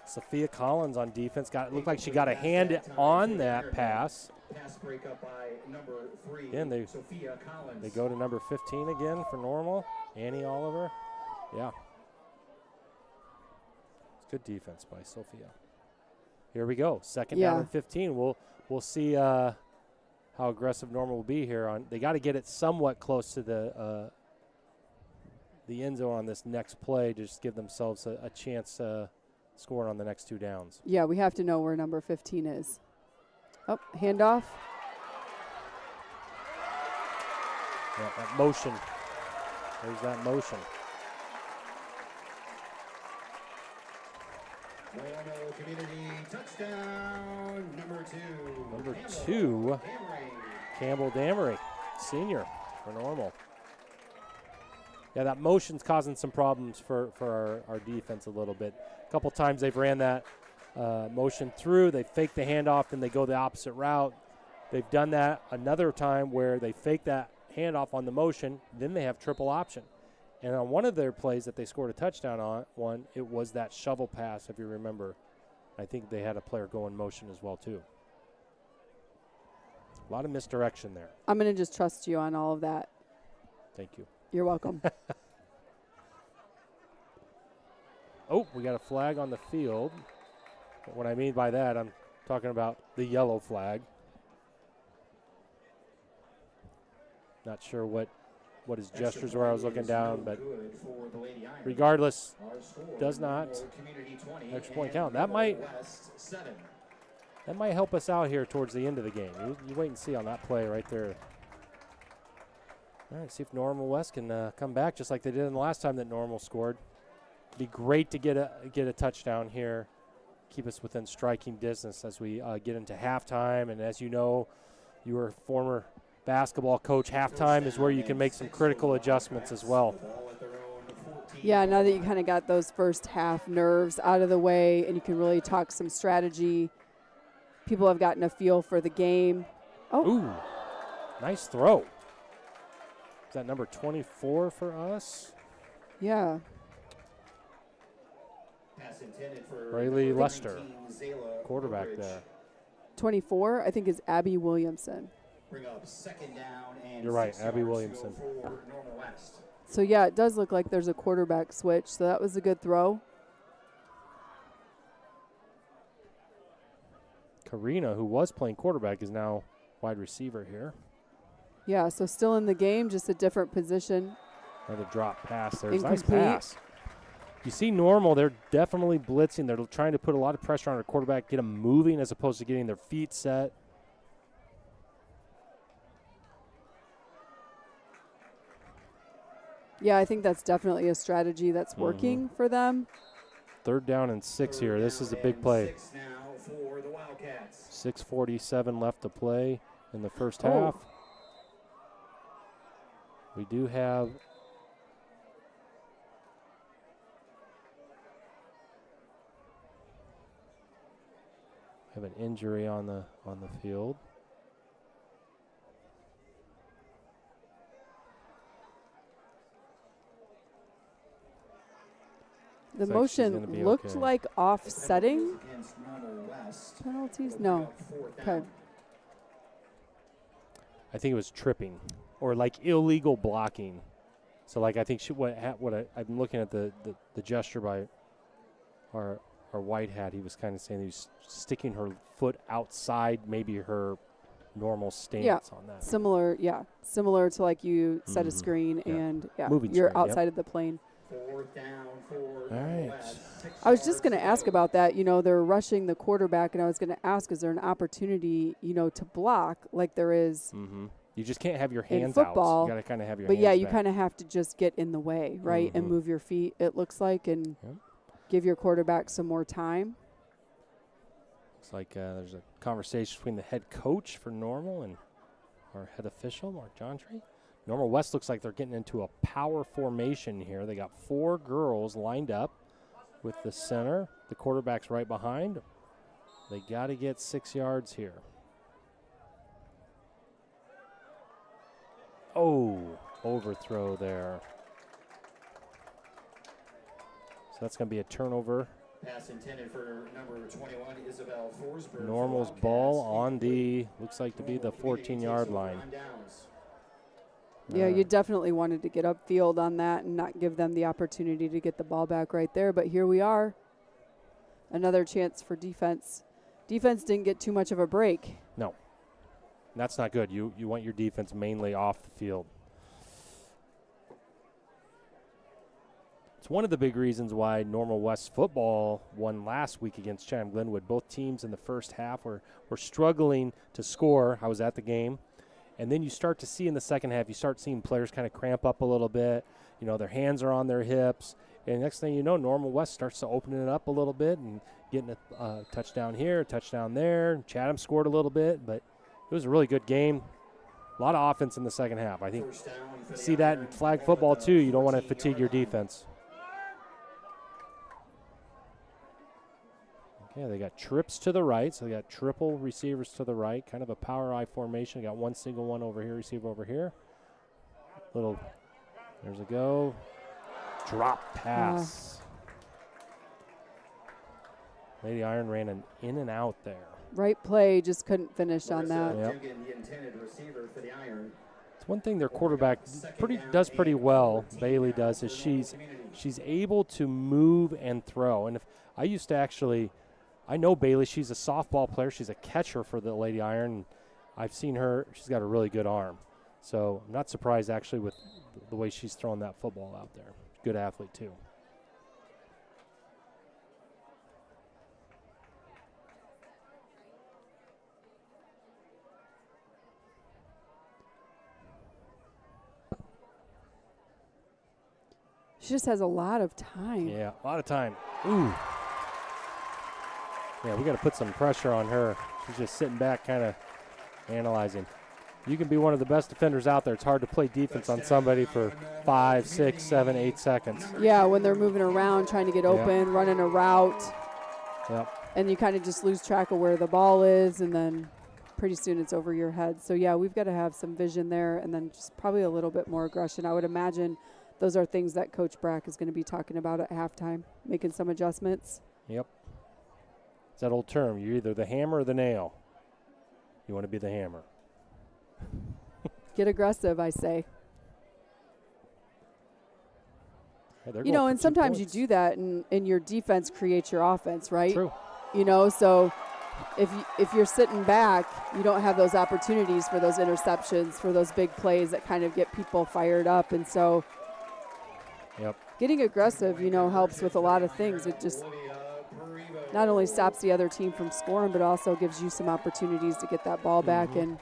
Sophia Collins on defense. Looked like she got a hand on that pass. Pass breakup by number 3. Again, they go to number 15 again for Normal. Annie Oliver. Yeah. It's good defense by Sophia. Here we go. Second down and 15. We'll see how aggressive Normal will be here. They got to get it somewhat close to the end zone on this next play to just give themselves a chance scoring on the next 2 downs. Yeah, we have to know where number 15 is. Oh, handoff. Yeah, that motion. There's that motion. Community touchdown, number 2. Number 2. Campbell Damery, senior for Normal. Yeah, that motion's causing some problems for our defense a little bit. A couple times they've ran that motion through. They fake the handoff, and they go the opposite route. They've done that another time where they fake that handoff on the motion, then they have triple option. And on one of their plays that they scored a touchdown on, it was that shovel pass, if you remember. I think they had a player go in motion as well, too. A lot of misdirection there. I'm going to just trust you on all of that. Thank you. You're welcome. Oh, we got a flag on the field. What I mean by that, I'm talking about the yellow flag. Not sure what his gestures were. I was looking down, but regardless, does not extra point count. That might help us out here towards the end of the game. You wait and see on that play right there. All right, see if Normal West can come back just like they did in the last time that Normal scored. It'd be great to get a touchdown here, keep us within striking distance as we get into halftime. And as you know, you were a former basketball coach. Halftime is where you can make some critical adjustments as well. Yeah, now that you kind of got those first half nerves out of the way and you can really talk some strategy, people have gotten a feel for the game. Oh. Ooh, nice throw. Is that number 24 for us? Yeah. Rayleigh Lester, quarterback there. 24, I think, is Abby Williamson. Bring up second down and You're right, Abby Williamson. Normal West. So, yeah, it does look like there's a quarterback switch, so that was a good throw. Karina, who was playing quarterback, is now wide receiver here. Yeah, so still in the game, just a different position. Another drop pass there. Nice Incomplete. pass. You see Normal, they're definitely blitzing. They're trying to put a lot of pressure on their quarterback, get them moving as opposed to getting their feet set. Yeah, I think that's definitely a strategy that's working for them. 3rd down and 6 here. This is a big play. 6 now for the Wildcats. 6:47 left to play in the first Oh. half. We do have an injury on the field. The Looks like she's gonna motion be looked okay. like offsetting Against Normal West. penalties. Bring No. up 4th Okay. down. I think it was tripping or like illegal blocking. So like I think I'm looking at the gesture by our white hat. He was kind of saying he was sticking her foot outside maybe her normal stance on that. Similar to like you set a screen Yeah. and Moving you're screen, yep. outside of the plane. 4th down for All Normal right. West. 6 I was just yards going to ask about that. You know, they're rushing the quarterback, and I was going to ask, is there an opportunity, to block like there is? Mm-hmm. You just can't have your In hands football, out. You got to kind of have your But hands yeah, you back. kind of have to just get in the way, right, and move your feet, it looks like, and Yep. give your quarterback some more time. Looks like there's a conversation between the head coach for Normal and our head official, Mark Jontry. Normal West looks like they're getting into a power formation here. They got 4 girls lined up with the center. The quarterback's right behind. They got to get 6 yards here. Oh, overthrow there. So that's going to be a turnover. Pass intended for number 21, Isabel Forsberg. Normal's ball on the, looks like to be the 14-yard line. Yeah, you definitely wanted to get upfield on that and not give them the opportunity to get the ball back right there. But here we are. Another chance for defense. Defense didn't get too much of a break. No. That's not good. You want your defense mainly off the field. It's one of the big reasons why Normal West football won last week against Chatham Glenwood. Both teams in the first half were struggling to score. I was at the game. And then you start to see in the second half, you start seeing players kind of cramp up a little bit. You know, their hands are on their hips. And next thing you know, Normal West starts to open it up a little bit and getting a touchdown here, a touchdown there. Chatham scored a little bit, but it was a really good game. A lot of offense in the second half. I think you see that in flag football too. You don't want to fatigue your defense. Okay, they got trips to the right, so they got triple receivers to the right, kind of a power I formation. Got one single one over here, receiver over here. There's a go. Drop pass. Lady Iron ran an in and out there. Right play, just couldn't finish on that. Yep. It's one thing their quarterback does pretty well, Bailey does, is she's able to move and throw. And if I used to actually, I know Bailey, she's a softball player. She's a catcher for the Lady Iron. I've seen her, she's got a really good arm. So I'm not surprised actually with the way she's throwing that football out there. Good athlete too. She just has a lot of time. Yeah, a lot of time. Ooh. Yeah, we got to put some pressure on her. She's just sitting back kind of analyzing. You can be one of the best defenders out there. It's hard to play defense on somebody for 5, 6, 7, 8 seconds. Yeah, when they're moving around, trying to get open, running a route. Yep. And you kind of just lose track of where the ball is, and then pretty soon it's over your head. So, yeah, we've got to have some vision there and then just probably a little bit more aggression. I would imagine those are things that Coach Brack is going to be talking about at halftime, making some adjustments. Yep. It's that old term. You're either the hammer or the nail. You want to be the hammer. Get aggressive, I say. Hey, you know, and sometimes you do that, and your defense creates your offense, right? True. You know, so if you're sitting back, you don't have those opportunities for those interceptions, for those big plays that kind of get people fired up. And so getting aggressive, you know, helps with a lot of things. It just not only stops the other team from scoring, but also gives you some opportunities to get that ball back. And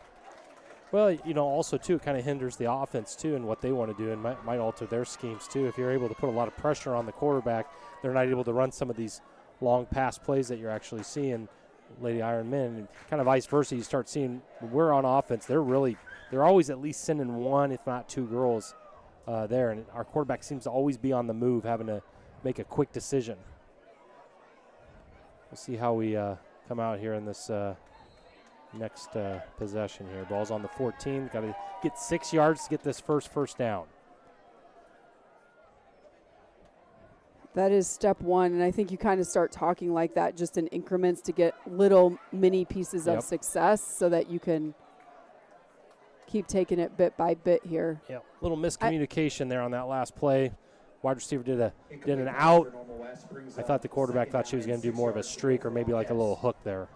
well, you know, also, too, it kind of hinders the offense, too, and what they want to do and might alter their schemes, too. If you're able to put a lot of pressure on the quarterback, they're not able to run some of these long pass plays that you're actually seeing Lady Iron Men. And kind of vice versa, you start seeing when we're on offense, they're always at least sending one, if not two girls there. And our quarterback seems to always be on the move, having to make a quick decision. We'll see how we come out here in this next possession here. Ball's on the 14. Got to get 6 yards to get this first down. that is step one. And I think you kind of start talking like that just in increments to get little mini pieces of success so that you can keep taking it bit by bit here. Yeah, little miscommunication there on that last play. Wide receiver did an out. I thought the quarterback thought she was going to do more of a streak or maybe like a little hook there.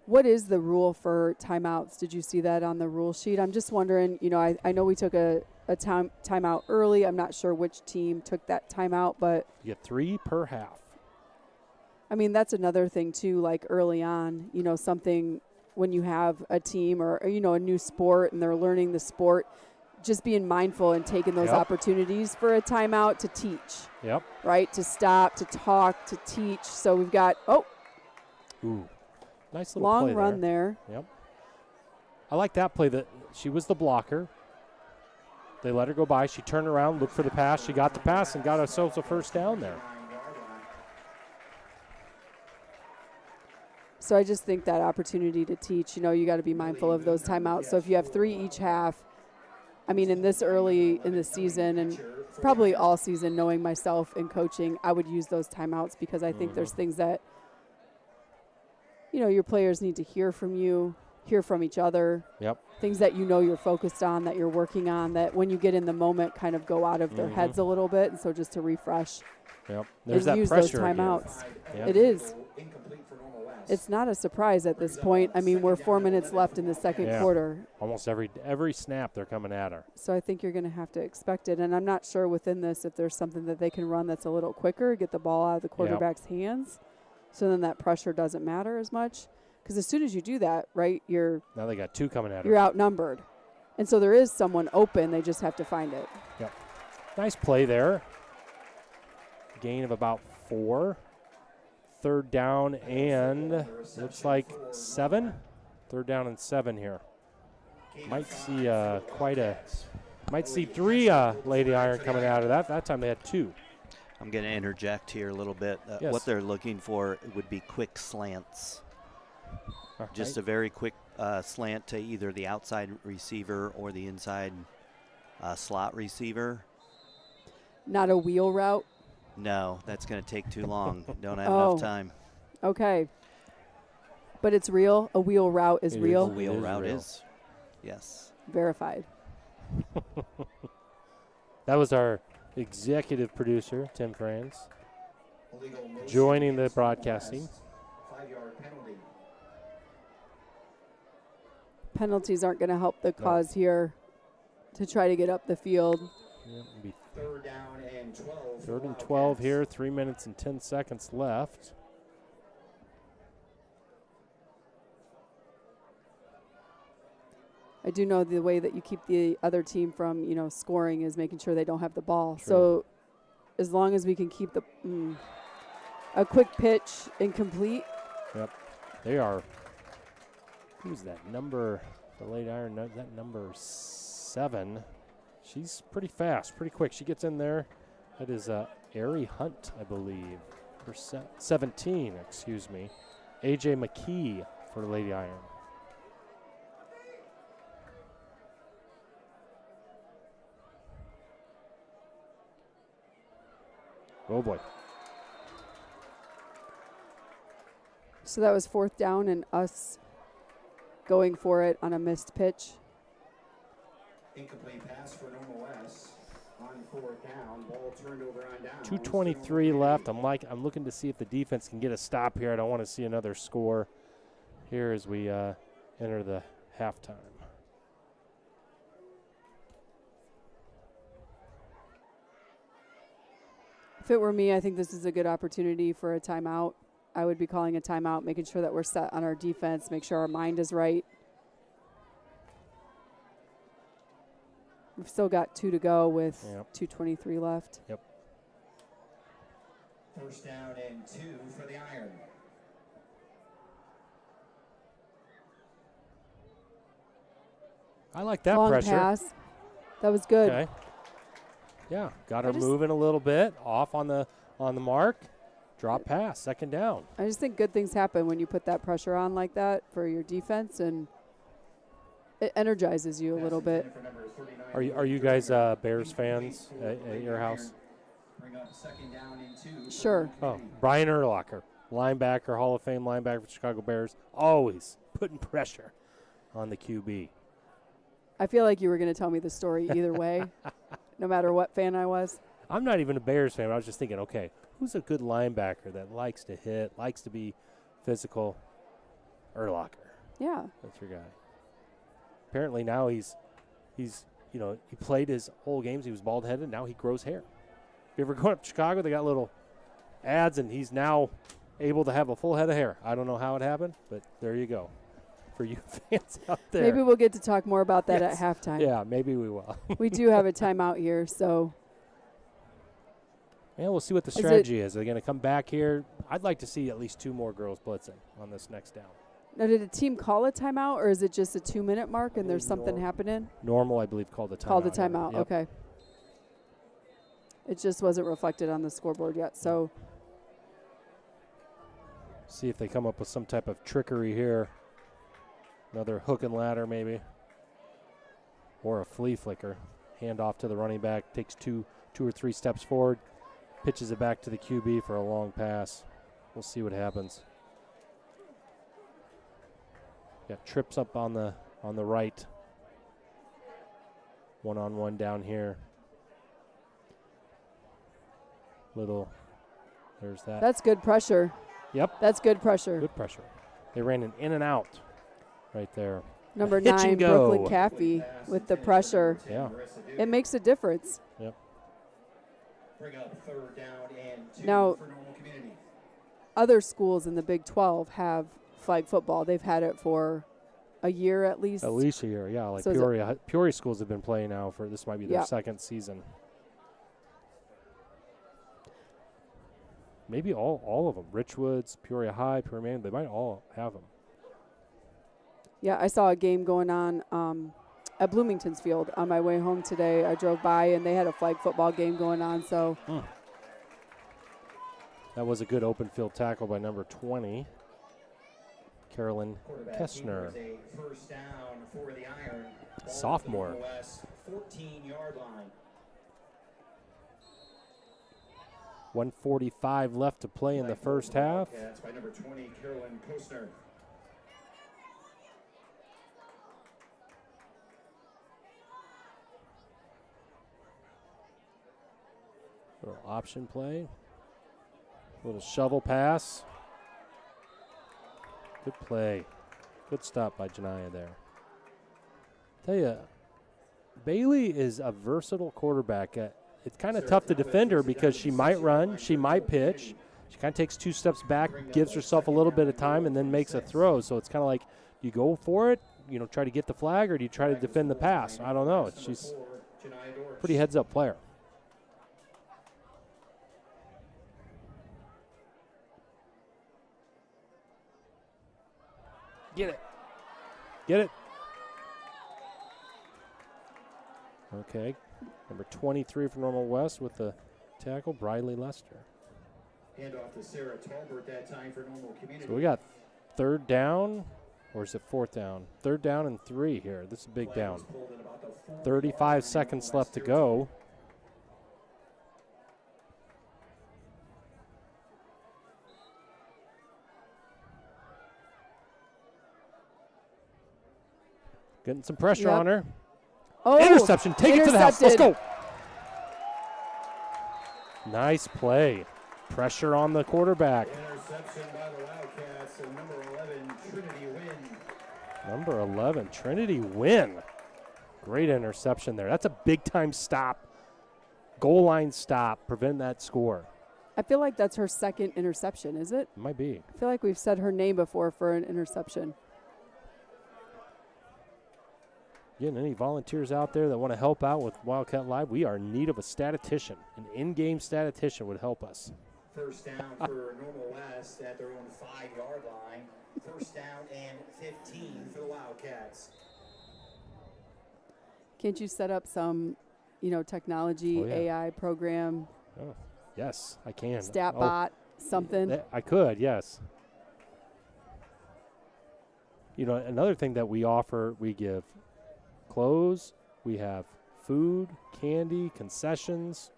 What is the rule for timeouts? Did you see that on the rule sheet? I'm just wondering, you know, I know we took a timeout early. I'm not sure which team took that timeout, but you get 3 per half. I mean, that's another thing too, like early on, you know, something when you have a team or you know, a new sport and they're learning the sport, just being mindful and taking those opportunities for a timeout to teach. Yep. Right? To stop, to talk, to teach. So we've got, nice little long play run there. Yep. I like that play that she was the blocker. They let her go by. She turned around, looked for the pass. She got the pass and got herself a first down there. So I just think that opportunity to teach, you know, you got to be mindful of those timeouts. So if you have 3 each half, I mean, in this early in the season and probably all season, knowing myself and coaching, I would use those timeouts because I think there's things that, you know, your players need to hear from you, hear from each other. Yep. Things that you know you're focused on, that you're working on, that when you get in the moment kind of go out of their heads a little bit. And so just to refresh. Yep. There's that use pressure those timeouts. Yep. It is. It's not a surprise at this point. I mean, we're 4 minutes left in the second quarter. Almost every snap they're coming at her. So I think you're going to have to expect it. And I'm not sure within this if there's something that they can run that's a little quicker, get the ball out of the quarterback's hands. So then that pressure doesn't matter as much. Because as soon as you do that, right, now they got 2 coming at her. You're outnumbered. And so there is someone open. They just have to find it. Yep. Nice play there. Gain of about 4. 3rd down and looks like 7. 3rd down and 7 here. might see might see 3 Lady Iron coming out of that. That time they had 2. I'm going to interject here a little bit. Yes. What they're looking for would be quick slants. Just a very quick slant to either the outside receiver or the inside slot receiver. Not a wheel route? No, that's going to take too long. Don't have Oh. enough time. Okay. But it's real? A wheel route is It real? A wheel is route real. is, yes. Verified. That was our executive producer, Tim Franz, Illegal motion joining the against Normal broadcasting. West. 5-yard penalty. Penalties aren't going to help the cause here to try to get up the field. Yeah, it'll be 3rd down and 12. 3rd and for 12 Wildcats. here, 3 minutes and 10 seconds left. I do know the way that you keep the other team from, scoring is making sure they don't have the ball. True. So as long as we can keep a quick pitch incomplete. Yep. They are. Who's that number? The Lady Iron, that number 7. She's pretty fast, pretty quick. She gets in there. That is Ari Hunt, I believe. For 17, excuse me. AJ McKee for Lady Iron. Oh boy. So that was 4th down and us going for it on a missed pitch. Incomplete pass for Normal West. On 4th down, ball turned over on down. 2:23 left. I'm looking to see if the defense can get a stop here. I don't want to see another score here as we enter the halftime. If it were me, I think this is a good opportunity for a timeout. I would be calling a timeout, making sure that we're set on our defense, make sure our mind is right. We've still got 2 to go with Yep. 2:23 left. 1st down and 2 for the Iron. I like that Long pressure. pass. That was good. Okay. Yeah, got her I just- moving a little bit, off on the mark. Drop pass, 2nd down. I just think good things happen when you put that pressure on like that for your defense, and it energizes you a little bit. Are you guys Bears fans at your house? Bring up 2nd down and 2. Sure. Oh, Brian Urlacher, linebacker, Hall of Fame linebacker for the Chicago Bears, always putting pressure on the QB. I feel like you were going to tell me the story either way, no matter what fan I was. I'm not even a Bears fan. I was just thinking, okay, who's a good linebacker that likes to hit, likes to be physical? Urlacher. Yeah. That's your guy. Apparently now he's he played his whole games. He was bald headed. Now he grows hair. If you ever go up to Chicago, they got little ads, and he's now able to have a full head of hair. I don't know how it happened, but there you go. For you fans out there. Maybe we'll get to talk more about that Yes. at halftime. Yeah, maybe we will. We do have a timeout here, so Yeah, we'll see what the it- strategy is. Are they going to come back here? I'd like to see at least 2 more girls blitzing on this next down. now did a team call a timeout, or is it just a 2-minute mark and there's something Normal. happening? Normal, I believe, called a timeout. Called a yeah. timeout. Yep. Okay. It just wasn't reflected on the scoreboard yet, so See if they come up with some type of trickery here. Another hook and ladder maybe. Or a flea flicker. Hand off to the running back. Takes two or three steps forward. Pitches it back to the QB for a long pass. We'll see what happens. Yeah, trips up on the right. 1-on-1 down here. There's that. that's good pressure. Yep. That's good pressure. Good pressure. They ran an in and out right there. Number Hitch and 9, go. Brooklyn Caffey with the pressure. Yeah. It makes a difference. Bring up 3rd down and 2 Now- for Normal Community. Other schools in the Big 12 have flag football. They've had it for a year at least. At least a year, yeah. Like So is it- Peoria schools have been playing now for this might be their Yeah. 2nd season. Maybe all of them. Richwoods, Peoria High, Peoria Main, they might all have them. Yeah, I saw a game going on at Bloomington's Field on my way home today. I drove by, and they had a flag football game going on. So That was a good open field tackle by number 20, Carolyn Quarterback Kestner. keeper is a first down for the Iron. Ball Sophomore. at the Normal West 14-yard line. 1:45 left to play in the first half. Wildcats by number 20, Carolyn Kostner. Little option play. Little shovel pass. Good play. Good stop by Janiyah there. Tell you, Bailey is a versatile quarterback. It's kind of tough to defend her because she might run, she might pitch. She kind of takes 2 steps back, gives herself a little bit of time, and then makes a throw. So it's kind of like, do you go for it, try to get the flag, or do you try to defend the pass? I don't know. She's a pretty heads-up player. Get it. Get it. Okay. Number 23 for Normal West with the tackle, Briley Lester. Handoff to Sarah Talbert that time for Normal Community. So we got 3rd down, or is it 4th down? 3rd down and 3 here. This is a big down. 35 seconds left to go. Getting some pressure on her. Oh, Interception. Take it to the house. Let's go. Nice play. Pressure on the quarterback. Interception by the Wildcats and number 11, Trinity Wynn. Number 11, Trinity Wynn. Great interception there. That's a big-time stop. Goal line stop. Prevent that score. I feel like that's her 2nd interception, is it? Might be. I feel like we've said her name before for an interception. Again, any volunteers out there that want to help out with Wildcat Live, we are in need of a statistician. An in-game statistician would help us. First down for Normal West at their own 5-yard line. First down and 15 for the Wildcats. Can't you set up some, technology, AI program, Oh, yes, I can. StatBot, something? I could, yes. Another thing that we offer, we give clothes, we have food, candy, concessions.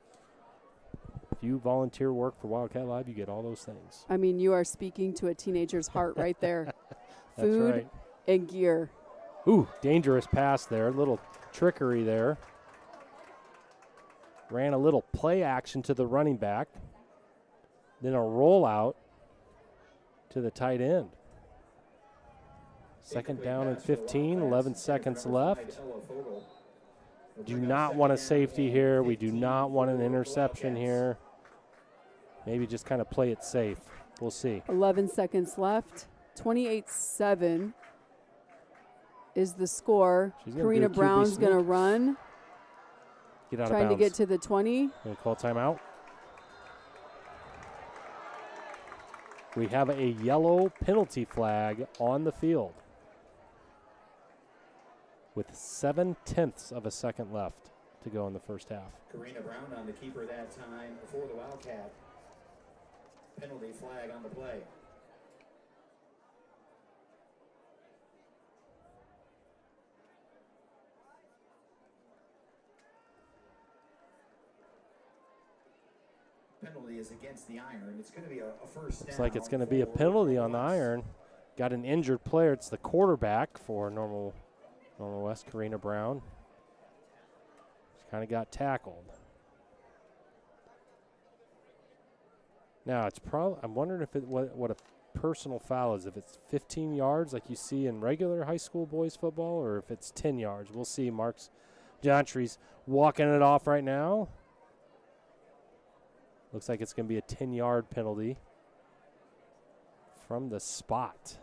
If you volunteer work for Wildcat Live, you get all those things. I mean, you are speaking to a teenager's heart right there. That's Food right. and gear. Ooh, dangerous pass there. A little trickery there. Ran a little play action to the running back. Then a rollout to the tight end. 2nd down and 15, 11 seconds left. Do not want a safety here. We do not want an interception here. Maybe just kind of play it safe. We'll see. 11 seconds left. 28-7 is the score. Karina Brown's going to run. Get out trying of bounds. to get to the 20. Going to call timeout. We have a yellow penalty flag on the field with 7/10 of a second left to go in the first half. Karina Brown on the keeper that time for the Wildcat. Penalty flag on the play. Penalty is against the Iron. It's going to be a first down. Looks like it's going to be a penalty on the Iron. Got an injured player. It's the quarterback for Normal West, Karina Brown. Just kind of got tackled. Now it's probably. I'm wondering if what a personal foul is. If it's 15 yards like you see in regular high school boys football, or if it's 10 yards. We'll see. Mark's Jontry's walking it off right now. Looks like it's going to be a 10-yard penalty from the spot.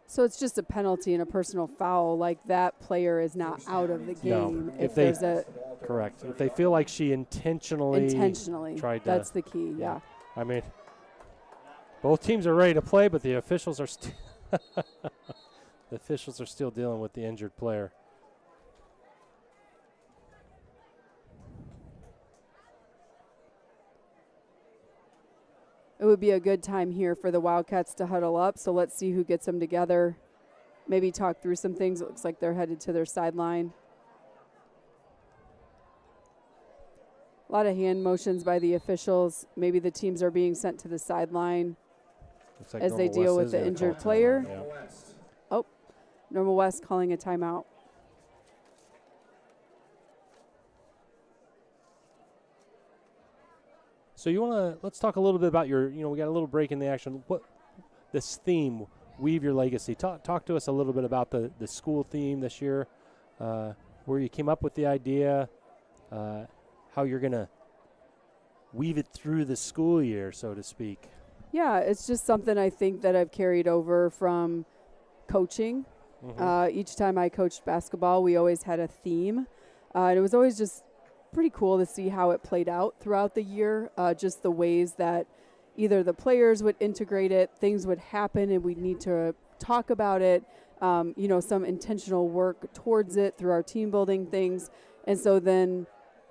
So it's just a penalty and a personal foul. Like that player is not out of the game. No, if there's a correct. If they feel like she intentionally tried to. That's the key. Yeah. I mean, both teams are ready to play, but the officials are The officials are still dealing with the injured player. It would be a good time here for the Wildcats to huddle up, so let's see who gets them together. Maybe talk through some things. It looks like they're headed to their sideline. A lot of hand motions by the officials. Maybe the teams are being sent to the sideline Like as they Normal deal West with is the gonna injured call player. timeout, yeah. Oh, Normal West calling a timeout. So let's talk a little bit about we got a little break in the action. What this theme, Weave Your Legacy. Talk to us a little bit about the school theme this year, where you came up with the idea, how you're going to weave it through the school year, so to speak. Yeah, it's just something I think that I've carried over from coaching. Each time I coached basketball, we always had a theme. And it was always just pretty cool to see how it played out throughout the year, just the ways that either the players would integrate it, things would happen and we'd need to talk about it, some intentional work towards it through our team building things. And so then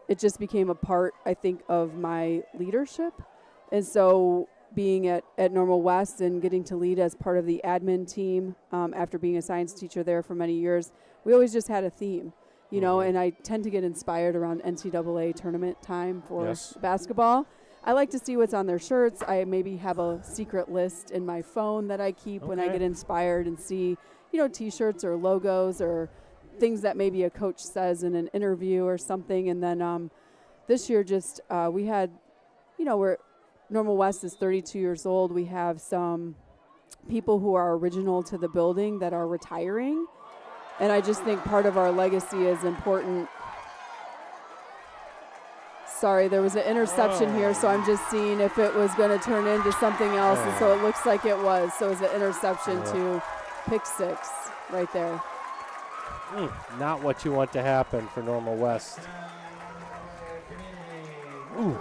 it just became a part, I think, of my leadership. And so being at Normal West and getting to lead as part of the admin team after being a science teacher there for many years, we always just had a theme. And I tend to get inspired around NCAA tournament time for basketball. I like to see what's on their shirts. I maybe have a secret list in my phone that I keep when I get inspired and see, T-shirts or logos or things that maybe a coach says in an interview or something. And then this year we had, Normal West is 32 years old. We have some people who are original to the building that are retiring. And I just think part of our legacy is important. Sorry, there was an interception here, so I'm just seeing if it was going to turn into something else. And so it looks like it was. So it was an interception to pick 6 right there. Not what you want to happen for Normal West. Ooh.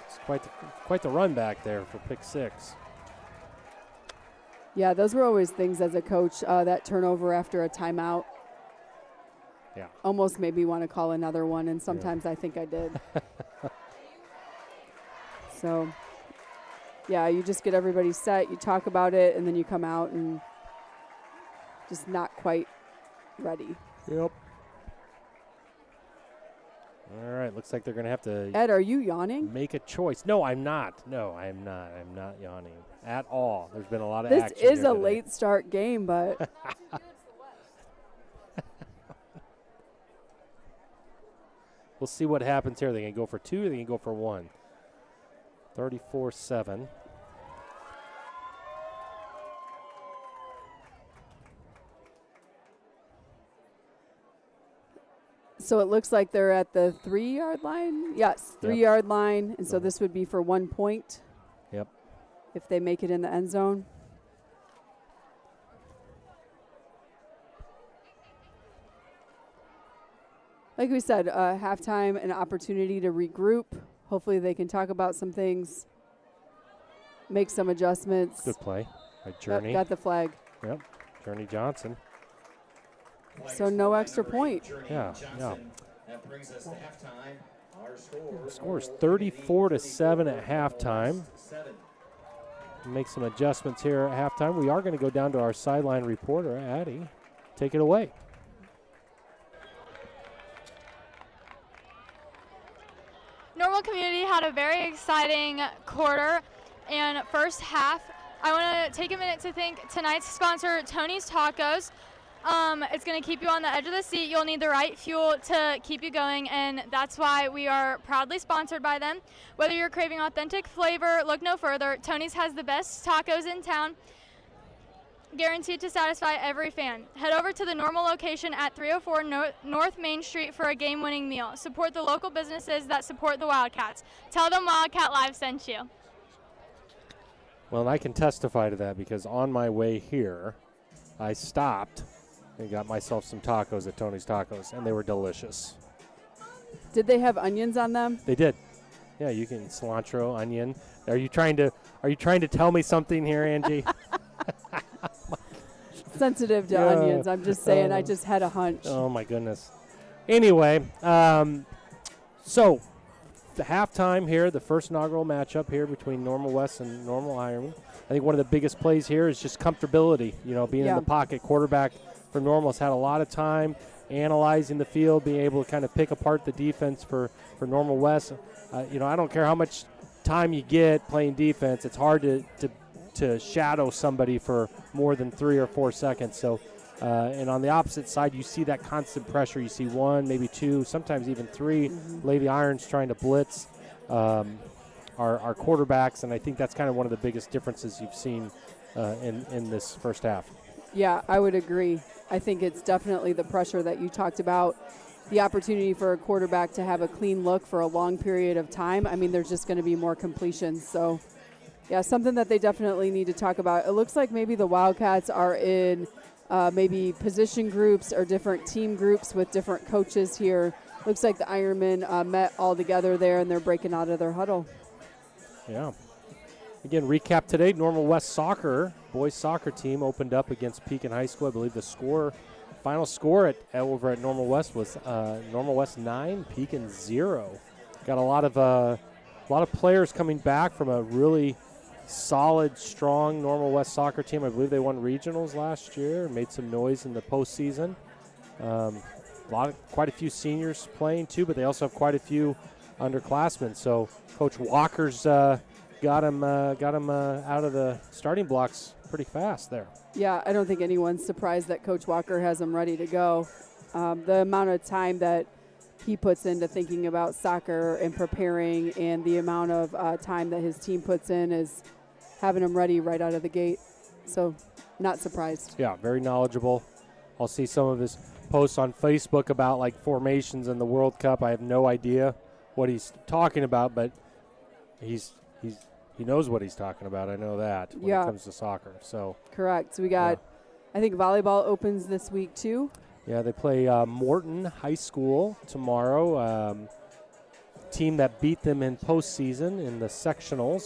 It's quite the run back there for pick 6. Yeah, those were always things as a coach, that turnover after a timeout. Yeah. Almost made me want to call another one, and sometimes I think I did. So, yeah, you just get everybody set, you talk about it, and then you come out and just not quite ready. Yep. All right, looks like they're going to have to... Ed, are you yawning? Make a choice. No, I'm not. No, I'm not. I'm not yawning at all. There's been a lot of this action is here a today. late start game, but... We'll see what happens here. They can go for 2 or they can go for 1. 34-7. So it looks like they're at the 3-yard line. Yes, 3-yard line. And so this would be for 1 point. Yep. If they make it in the end zone. Like we said, halftime, an opportunity to regroup. Hopefully they can talk about some things, make some adjustments. Good play by Journey. Got the flag. Yep, Journey Johnson. So no extra point. Yeah. That brings us to halftime. Our Score is 34-7 at halftime. Make some adjustments here at halftime. We are going to go down to our sideline reporter, Addie. Take it away. Normal Community had a very exciting quarter and first half. I want to take a minute to thank tonight's sponsor, Tony's Tacos. It's going to keep you on the edge of the seat. You'll need the right fuel to keep you going, and that's why we are proudly sponsored by them. Whether you're craving authentic flavor, look no further. Tony's has the best tacos in town, guaranteed to satisfy every fan. Head over to the Normal location at 304 North Main Street for a game-winning meal. Support the local businesses that support the Wildcats. Tell them Wildcat Live sent you. Well, and I can testify to that because on my way here, I stopped and got myself some tacos at Tony's Tacos, and they were delicious. Did they have onions on them? They did. Yeah, you can cilantro, onion. Are you trying to Are you trying to tell me something here, Angie? Sensitive to onions. I'm just saying. I just had a hunch. Oh my goodness. Anyway, so the halftime here, the first inaugural matchup here between Normal West and Normal Ironmen. I think one of the biggest plays here is just comfortability. Being in the pocket. Quarterback for Normal has had a lot of time analyzing the field, being able to kind of pick apart the defense for Normal West. I don't care how much time you get playing defense. It's hard to shadow somebody for more than 3 or 4 seconds. So, and on the opposite side, you see that constant pressure. You see 1, maybe 2, sometimes even 3 Lady Irons trying to blitz our quarterbacks, and I think that's kind of one of the biggest differences you've seen in this first half. Yeah, I would agree. I think it's definitely the pressure that you talked about, the opportunity for a quarterback to have a clean look for a long period of time. I mean, there's just going to be more completions. So, yeah, something that they definitely need to talk about. It looks like maybe the Wildcats are in maybe position groups or different team groups with different coaches here. Looks like the Ironmen met all together there, and they're breaking out of their huddle. Yeah. Again, recap today, Normal West soccer, boys soccer team opened up against Pekin High School. I believe the final score over at Normal West was Normal West 9, Pekin 0. Got a lot of players coming back from a really solid, strong Normal West soccer team. I believe they won regionals last year, made some noise in the postseason. Quite a few seniors playing too, but they also have quite a few underclassmen. So Coach Walker's got him out of the starting blocks pretty fast there. Yeah, I don't think anyone's surprised that Coach Walker has them ready to go. The amount of time that he puts into thinking about soccer and preparing, and the amount of time that his team puts in is having them ready right out of the gate. So, not surprised. Yeah, very knowledgeable. I'll see some of his posts on Facebook about like formations in the World Cup. I have no idea what he's talking about, but he knows what he's talking about. I know that when it comes to soccer. So correct. So we got, I think volleyball opens this week too. Yeah, they play Morton High School tomorrow. Team that beat them in postseason in the sectionals.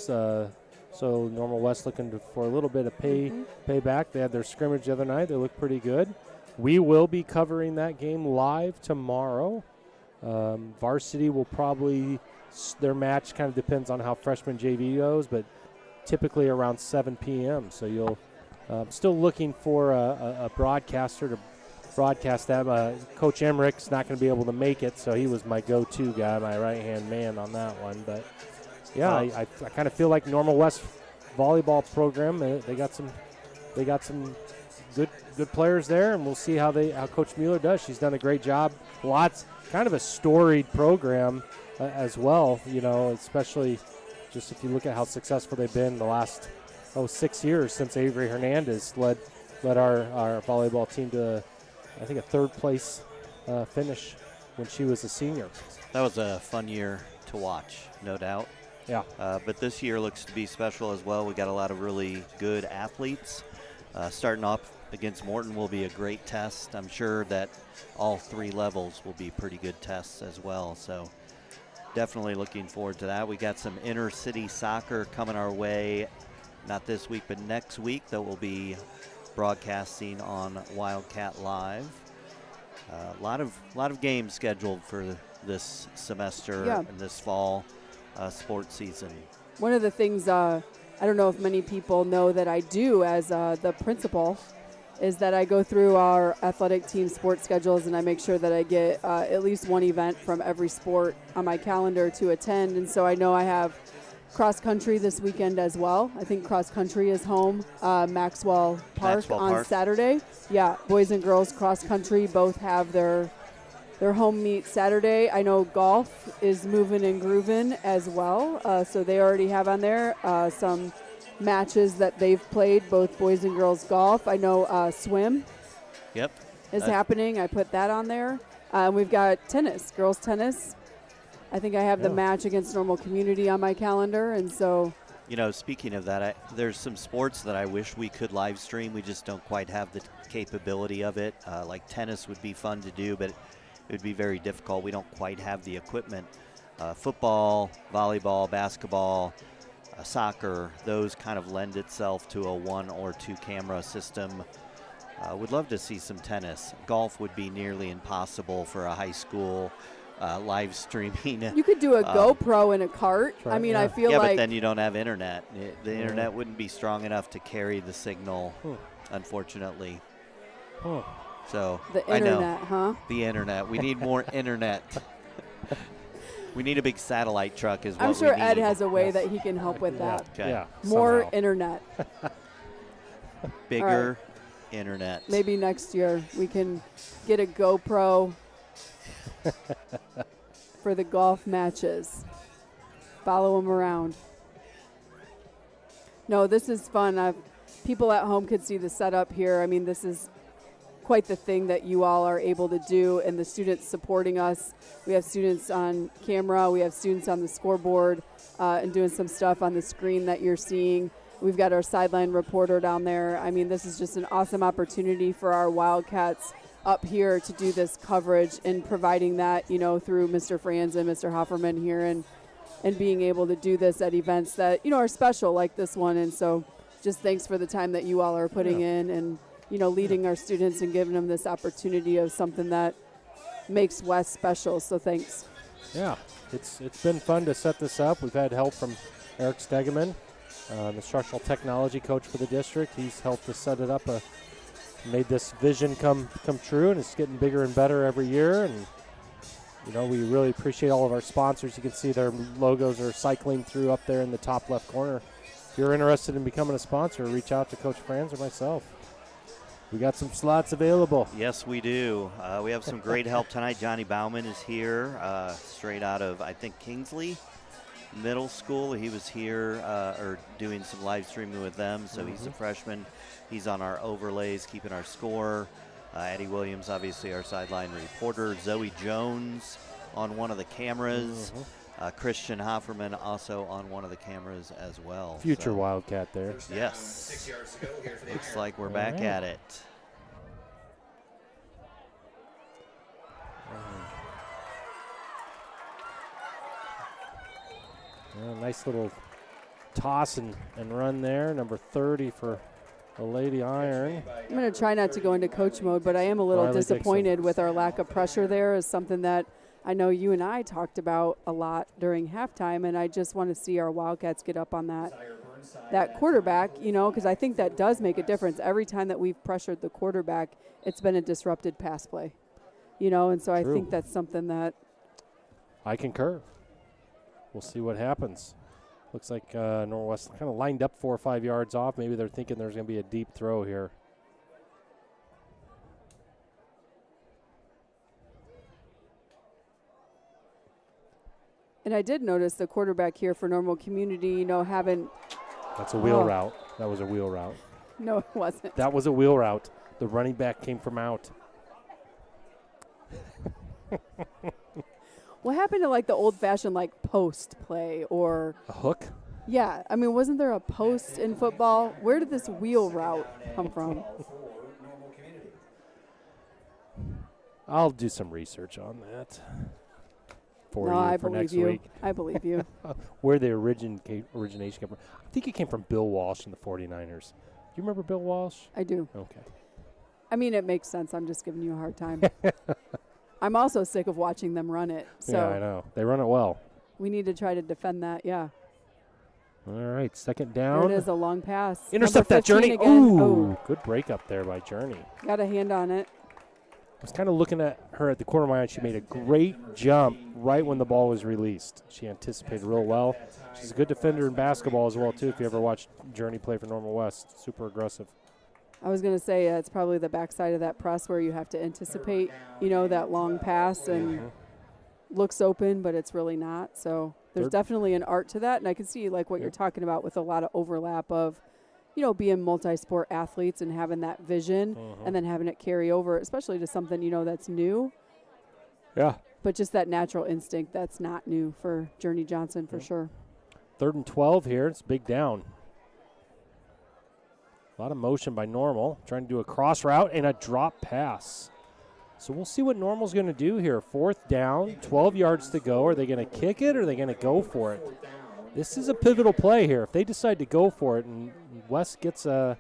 So Normal West looking for a little bit of payback. They had their scrimmage the other night. They look pretty good. We will be covering that game live tomorrow. Varsity will probably, their match kind of depends on how freshman JV goes, but typically around 7 p.m. So you'll still looking for a broadcaster to broadcast that. Coach Emmerich's not going to be able to make it, so he was my go-to guy, my right-hand man on that one. But yeah, I kind of feel like Normal West volleyball program. They got some good players there, and we'll see how Coach Mueller does. She's done a great job. Kind of a storied program as well, especially just if you look at how successful they've been the last 6 years since Avery Hernandez led our volleyball team to, I think, a third place finish when she was a senior. That was a fun year to watch, no doubt. Yeah. But this year looks to be special as well. We got a lot of really good athletes. Starting off against Morton will be a great test. I'm sure that all 3 levels will be pretty good tests as well. So definitely looking forward to that. We got some inner city soccer coming our way, not this week, but next week, that will be broadcasting on Wildcat Live. A lot of games scheduled for this semester and this fall sports season. One of the things I don't know if many people know that I do as the principal is that I go through our athletic team sports schedules, and I make sure that I get at least one event from every sport on my calendar to attend. And so I know I have cross country this weekend as well. I think cross country is home, Maxwell Park on Saturday. Yeah, boys and girls cross country both have their home meet Saturday. I know golf is moving and grooving as well, so they already have on there some matches that they've played, both boys and girls golf. I know swim is happening. I put that on there. We've got tennis, girls tennis. I think I have the match against Normal Community on my calendar, and so. Speaking of that, there's some sports that I wish we could live stream. We just don't quite have the capability of it. Like tennis would be fun to do, but it would be very difficult. We don't quite have the equipment. Football, volleyball, basketball, soccer, those kind of lend itself to a 1 or 2 camera system. Would love to see some tennis. Golf would be nearly impossible for a high school live streaming. You could do a GoPro in a cart. Right, I mean, yeah. I feel Yeah, like but then you don't have internet. The internet wouldn't be strong enough to carry the signal, unfortunately. So the I know. internet, huh? The internet. We need more internet. We need a big satellite truck is what I'm sure we need. Ed has a way that he can help with that. Okay. Yeah. More somehow. internet. Bigger internet. Maybe next year we can get a GoPro for the golf matches. Follow them around. No, this is fun. People at home could see the setup here. I mean, this is quite the thing that you all are able to do, and the students supporting us. We have students on camera. We have students on the scoreboard and doing some stuff on the screen that you're seeing. We've got our sideline reporter down there. I mean, this is just an awesome opportunity for our Wildcats up here to do this coverage and providing that, through Mr. Franz and Mr. Hofferman here and being able to do this at events that, are special like this one. And so just thanks for the time that you all are putting in and, leading our students and giving them this opportunity of something that makes West special. So thanks. Yeah, it's been fun to set this up. We've had help from Eric Stegeman, the instructional technology coach for the district. He's helped us set it up, made this vision come true, and it's getting bigger and better every year. And we really appreciate all of our sponsors. You can see their logos are cycling through up there in the top left corner. If you're interested in becoming a sponsor, reach out to Coach Franz or myself. We got some slots available. Yes, we do. We have some great help tonight. Johnny Bauman is here, straight out of, I think, Kingsley Middle School. He was here or doing some live streaming with them, so he's a freshman. He's on our overlays, keeping our score. Eddie Williams, obviously, our sideline reporter. Zoe Jones on one of the cameras. Christian Hofferman also on one of the cameras as well. Future Wildcat there. Yes. 6 yards to go here for the Looks like we're back at it. Nice little toss and run there. Number 30 for the Lady Iron. I'm going to try not to go into coach mode, but I am a little Riley disappointed with our lack of pressure there. Is something that I know you and I talked about a lot during halftime, and I just want to see our Wildcats get up on that quarterback, because I think that does make a difference. Every time that we've pressured the quarterback, it's been a disrupted pass play, and so I think that's something that I concur. We'll see what happens. Looks like Normal West kind of lined up 4 or 5 yards off. Maybe they're thinking there's going to be a deep throw here. And I did notice the quarterback here for Normal Community, having. That's a wheel route. That was a wheel route. No, it wasn't. That was a wheel route. The running back came from out. What happened to the old-fashioned post play or A hook? Yeah, I mean, wasn't there a post in football? Where did this wheel route come from? I'll do some research on that for No, you I for believe next you. week. I believe you. Where the origination came from. I think it came from Bill Walsh in the 49ers. Do you remember Bill Walsh? I do. Okay. I mean, it makes sense. I'm just giving you a hard time. I'm also sick of watching them run it. So Yeah, I know. They run it well. we need to try to defend that. Yeah. All right, second There down. it is, a long pass. Intercept Number that, Journey. 15 again. Ooh, good break up there by Journey. Got a hand on it. I was kind of looking at her at the corner of my eye. She made a great jump right when the ball was released. She anticipated real well. She's a good defender in basketball as well, too, if you ever watched Journey play for Normal West. Super aggressive. I was going to say it's probably the backside of that press where you have to anticipate, that long pass and looks open, but it's really not. So there's definitely an art to that. And I can see what you're talking about with a lot of overlap of, being multi-sport athletes and having that vision and then having it carry over, especially to something, that's new. Yeah. But just that natural instinct, that's not new for Journey Johnson for sure. 3rd and 12 here. It's big down. A lot of motion by Normal. Trying to do a cross route and a drop pass. So we'll see what Normal's going to do here. 4th down, 12 yards to go. Are they going to kick it or are they going to go for it? This is a pivotal play here. If they decide to go for it and West denies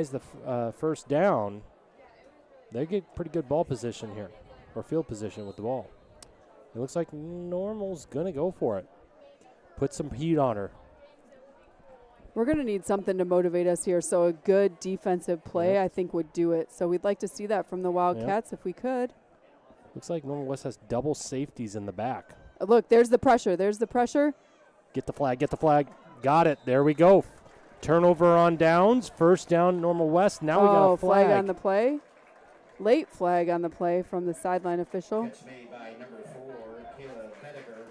the first down, they get pretty good ball position here, or field position with the ball. It looks like Normal's going to go for it. Put some heat on her. We're going to need something to motivate us here, so a good defensive play, I think, would do it. So we'd like to see that from the Wildcats if we could. Looks like Normal West has double safeties in the back. Look, there's the pressure. There's the pressure. Get the flag, get the flag. Got it. There we go. Turnover on downs. First down, Normal West. Now we got a flag. Flag on the play. Late flag on the play from the sideline official. Catch made by number 4, Kayla Pettiger.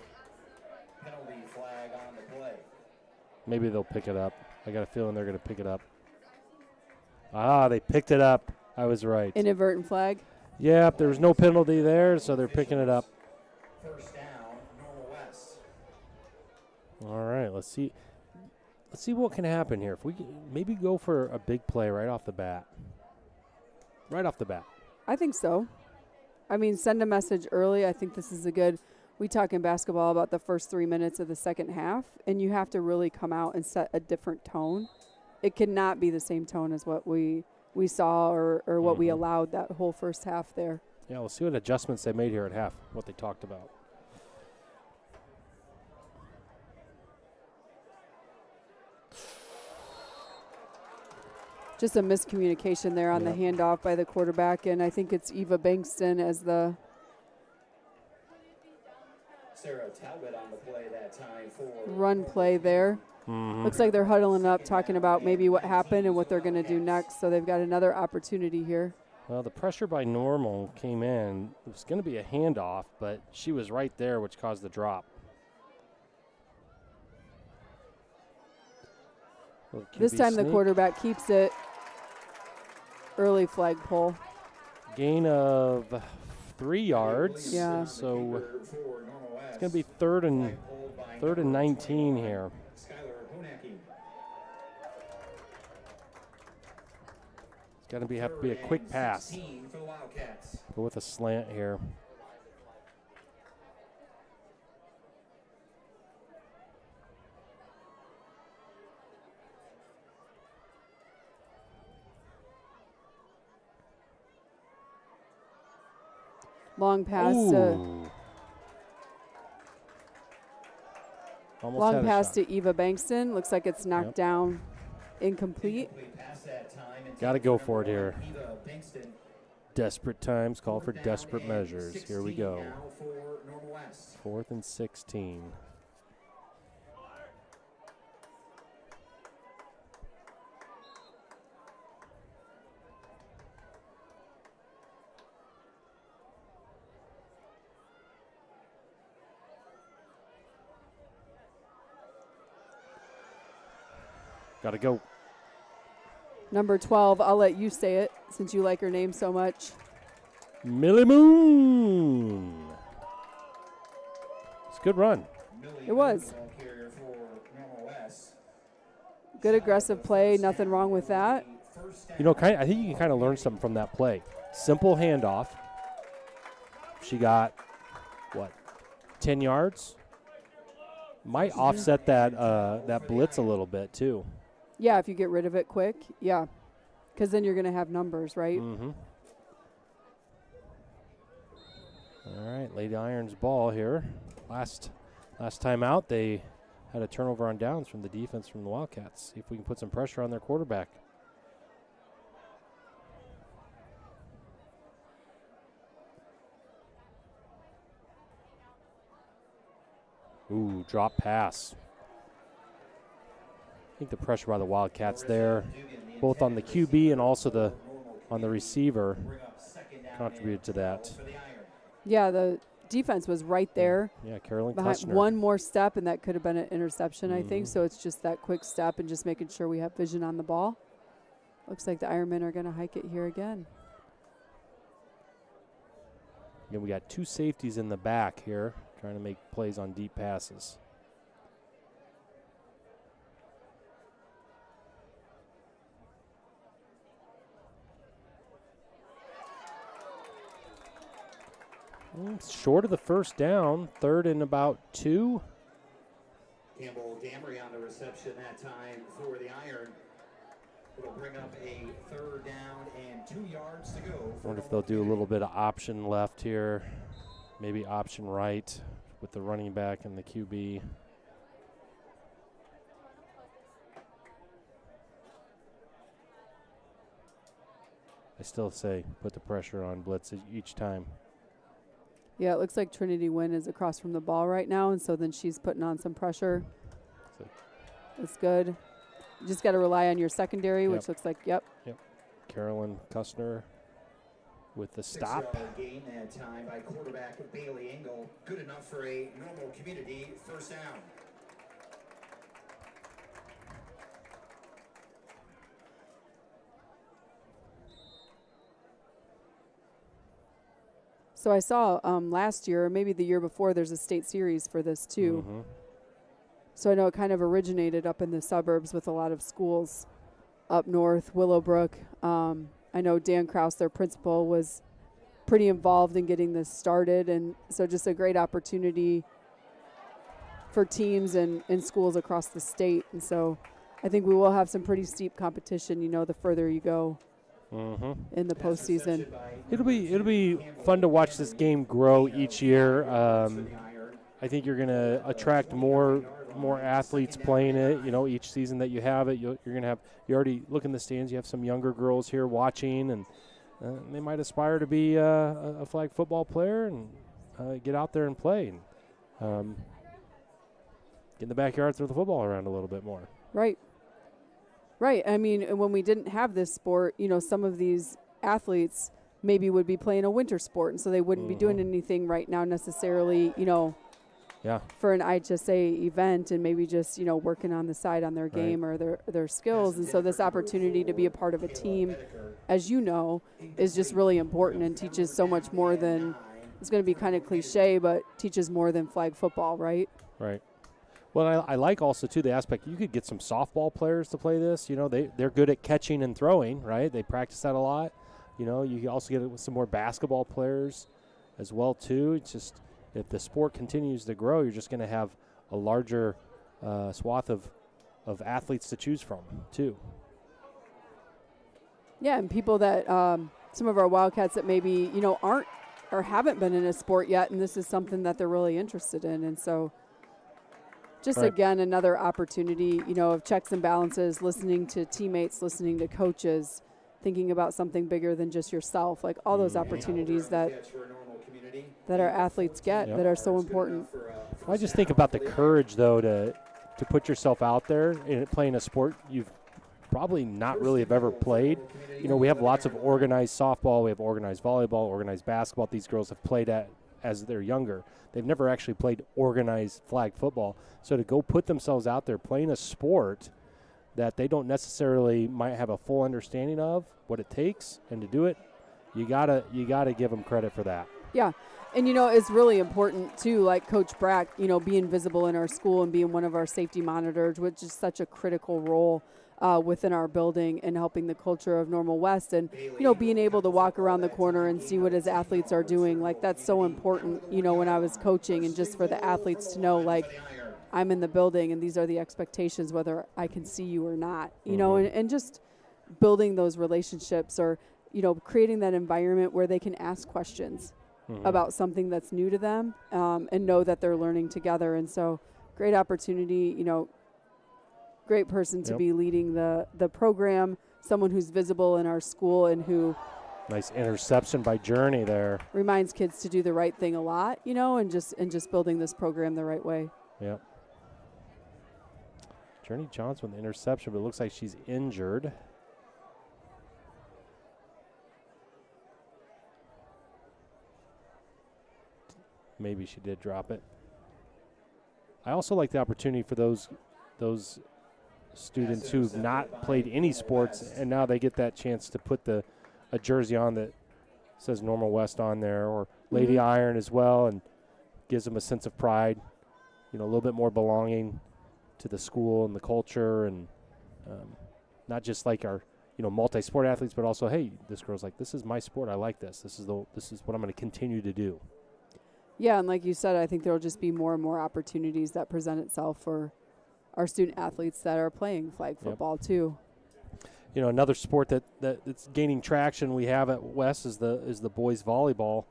Penalty flag on the play. Maybe they'll pick it up. I got a feeling they're going to pick it up. Ah, they picked it up. I was right. Inadvertent flag. Yep, there was no penalty there, so they're picking it up. First down, Normal West. All right, let's see. Let's see what can happen here. If we can maybe go for a big play right off the bat. Right off the bat. I think so. I mean, send a message early. I think this is a good. We talk in basketball about the first 3 minutes of the second half, and you have to really come out and set a different tone. It cannot be the same tone as what we saw or what we allowed that whole first half there. Yeah, we'll see what adjustments they made here at half, what they talked about. Just a miscommunication there on the handoff by the quarterback, and I think it's Eva Bankston as the Sarah Talbot on the play that time for run play there. Looks like they're huddling up, talking about maybe what happened and what they're going to do next, so they've got another opportunity here. Well, the pressure by Normal came in. It was going to be a handoff, but she was right there, which caused the drop. This time the quarterback keeps it. Early flagpole. Gain of 3 yards. Yeah. So it's going to be third and 19 here. It's going to have to be a quick pass. Go with a slant here. Long pass to Eva Bankston. Looks like it's knocked down. Incomplete. Got to go for it here. Desperate times call for desperate measures. Here we go. 4th and 16. Got to go. Number 12, I'll let you say it since you like her name so much. Millie Moon. It's a good run. It was. Good aggressive play. Nothing wrong with that. You know, I think you can kind of learn something from that play. Simple handoff. She got, 10 yards? Might offset that blitz a little bit, too. Yeah, if you get rid of it quick. Yeah, because then you're going to have numbers, right? Mm-hmm. All right, Lady Irons ball here. Last time out, they had a turnover on downs from the defense from the Wildcats. See if we can put some pressure on their quarterback. Ooh, drop pass. I think the pressure by the Wildcats there, both on the QB and also on the receiver, contributed to that. Yeah, the defense was right there. Yeah, Carolyn behind Kussner. one more step, and that could have been an interception, I think. So it's just that quick step and just making sure we have vision on the ball. Looks like the Ironmen are going to hike it here again. Again, we got 2 safeties in the back here, trying to make plays on deep passes. Short of the first down, 3rd and about 2. Damry on the reception that time for the Iron. It'll bring up a 3rd down and 2 yards to go. I wonder if they'll do a little bit of option left here, maybe option right with the running back and the QB. I still say put the pressure on blitz each time. Yeah, it looks like Trinity Wynn is across from the ball right now, and so then she's putting on some pressure. That's good. You just got to rely on your secondary, which looks like, Yep. Carolyn Kustner with the stop. 6-yard gain that time by quarterback Bailey Engel. Good enough for a Normal Community 1st down. So I saw last year, or maybe the year before, there's a state series for this too. Mm-hmm. So I know it kind of originated up in the suburbs with a lot of schools up north, Willowbrook. I know Dan Kraus, their principal, was pretty involved in getting this started. And so just a great opportunity for teams and schools across the state. And so I think we will have some pretty steep competition, the further you go in the postseason. It'll be fun to watch this game grow each year. I think you're going to attract more athletes playing it. Each season that you have it, you're going to have. You already look in the stands. You have some younger girls here watching, and they might aspire to be a flag football player and get out there and play. And, get in the backyard, throw the football around a little bit more. Right. I mean, when we didn't have this sport, some of these athletes maybe would be playing a winter sport, and so they wouldn't be doing anything right now necessarily, for an IHSA event, and maybe just, working on the side on their game or their skills. And so this opportunity to be a part of a team, as you know, is just really important and teaches so much more than, it's going to be kind of cliche, but teaches more than flag football, right? Right. Well, I like also, too, the aspect you could get some softball players to play this. They're good at catching and throwing, right? They practice that a lot. You can also get it with some more basketball players as well, too. It's just, if the sport continues to grow, you're just going to have a larger swath of athletes to choose from, too. Yeah, and people that some of our Wildcats that maybe, aren't or haven't been in a sport yet, and this is something that they're really interested in. And so just, again, another opportunity, of checks and balances, listening to teammates, listening to coaches, thinking about something bigger than just yourself, like all those opportunities that our athletes get that are so important. I just think about the courage, though, to put yourself out there and playing a sport you've probably not really have ever played. We have lots of organized softball, we have organized volleyball, organized basketball. These girls have played at as they're younger. They've never actually played organized flag football. So to go put themselves out there playing a sport that they don't necessarily might have a full understanding of what it takes, and to do it, you gotta give them credit for that. Yeah. And, it's really important, too, like Coach Brack, being visible in our school and being one of our safety monitors, which is such a critical role within our building and helping the culture of Normal West. And, being able to walk around the corner and see what his athletes are doing, like that's so important, when I was coaching, and just for the athletes to know, like, I'm in the building and these are the expectations, whether I can see you or not, and just building those relationships or, creating that environment where they can ask questions about something that's new to them and know that they're learning together. And so great opportunity, great person to be leading the program, someone who's visible in our school and who nice interception by Journey there. Reminds kids to do the right thing a lot, and just building this program the right way. Yep. Journey Johnson with the interception, but it looks like she's injured. Maybe she did drop it. I also like the opportunity for those students who've not played any sports, and now they get that chance to put a jersey on that says Normal West on there, or Lady Iron as well, and gives them a sense of pride, a little bit more belonging to the school and the culture, and not just like our multi-sport athletes, but also, hey, this girl's like, this is my sport, I like this. This is what I'm going to continue to do. Yeah, and like you said, I think there will just be more and more opportunities that present itself for our student athletes that are playing flag football too. You know, another sport that's gaining traction we have at West is the boys volleyball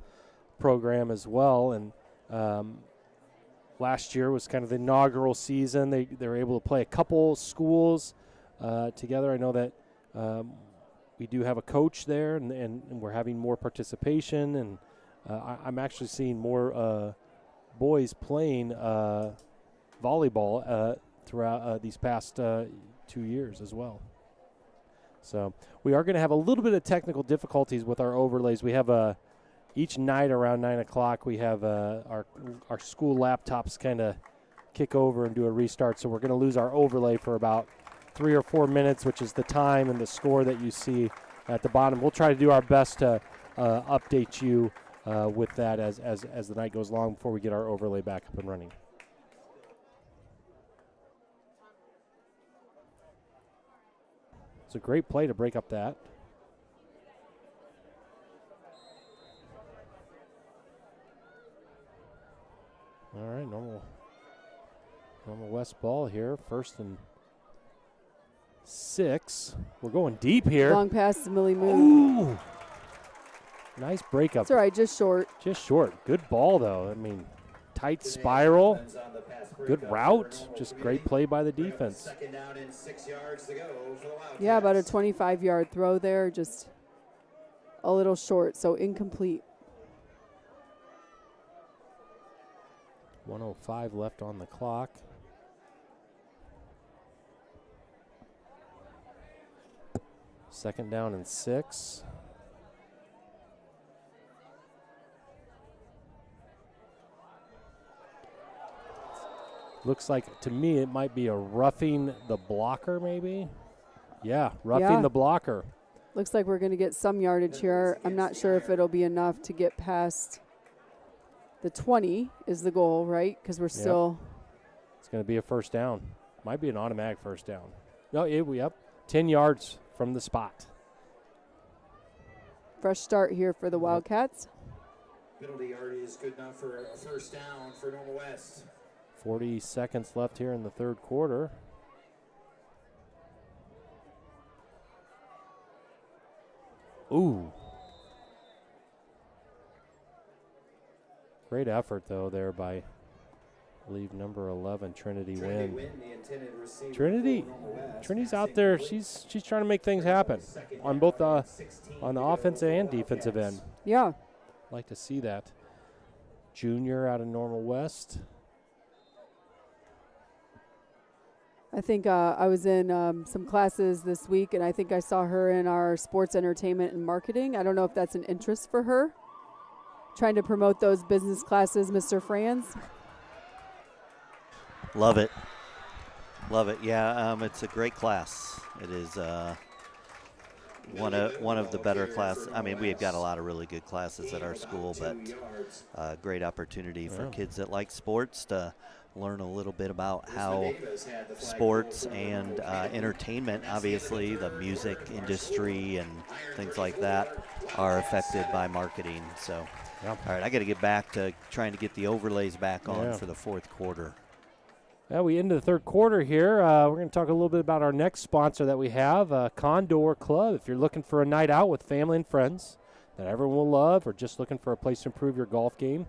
program as well. And last year was kind of the inaugural season. They were able to play a couple schools together. I know that we do have a coach there, and we're having more participation. And I'm actually seeing more boys playing volleyball throughout these past 2 years as well. So we are going to have a little bit of technical difficulties with our overlays. We have each night around 9 o'clock, we have our school laptops kind of kick over and do a restart. So we're going to lose our overlay for about 3 or 4 minutes, which is the time and the score that you see at the bottom. We'll try to do our best to update you with that as the night goes along before we get our overlay back up and running. It's a great play to break up that. All right, normal West ball here, 1st and 6. We're going deep here. Long pass to Millie Moon. Ooh. Nice breakup. That's all right, just short. Just short. Good ball, though. I mean, tight spiral. Good route. Just great play by the defense. Yeah, about a 25-yard throw there, just a little short, so incomplete. 1:05 left on the clock. Second down and 6. Looks like, to me, it might be a roughing the blocker, maybe. Yeah, roughing the blocker. Looks like we're going to get some yardage here. I'm not sure if it'll be enough to get past the 20 is the goal, right? Because we're still. It's going to be a first down. Might be an automatic first down. No, yep. 10 yards from the spot. Fresh start here for the Wildcats. Penalty yard is good enough for a first down for Normal West. 40 seconds left here in the third quarter. Ooh. Great effort, though, there by, I believe, number 11, Trinity Wynn. Trinity's out there. She's trying to make things happen on both on the offensive and defensive end. Yeah. Like to see that. Junior out of Normal West. I think I was in some classes this week, and I think I saw her in our sports entertainment and marketing. I don't know if that's an interest for her. Trying to promote those business classes, Mr. Franz. Love it. Love it. Yeah, it's a great class. It is one of the better classes. I mean, we've got a lot of really good classes at our school, but great opportunity for kids that like sports to learn a little bit about how sports and entertainment, obviously the music industry and things like that, are affected by marketing. So, all right, I got to get back to trying to get the overlays back on for the fourth quarter. Well, we into the third quarter here. We're going to talk a little bit about our next sponsor that we have, Condor Club. If you're looking for a night out with family and friends that everyone will love, or just looking for a place to improve your golf game,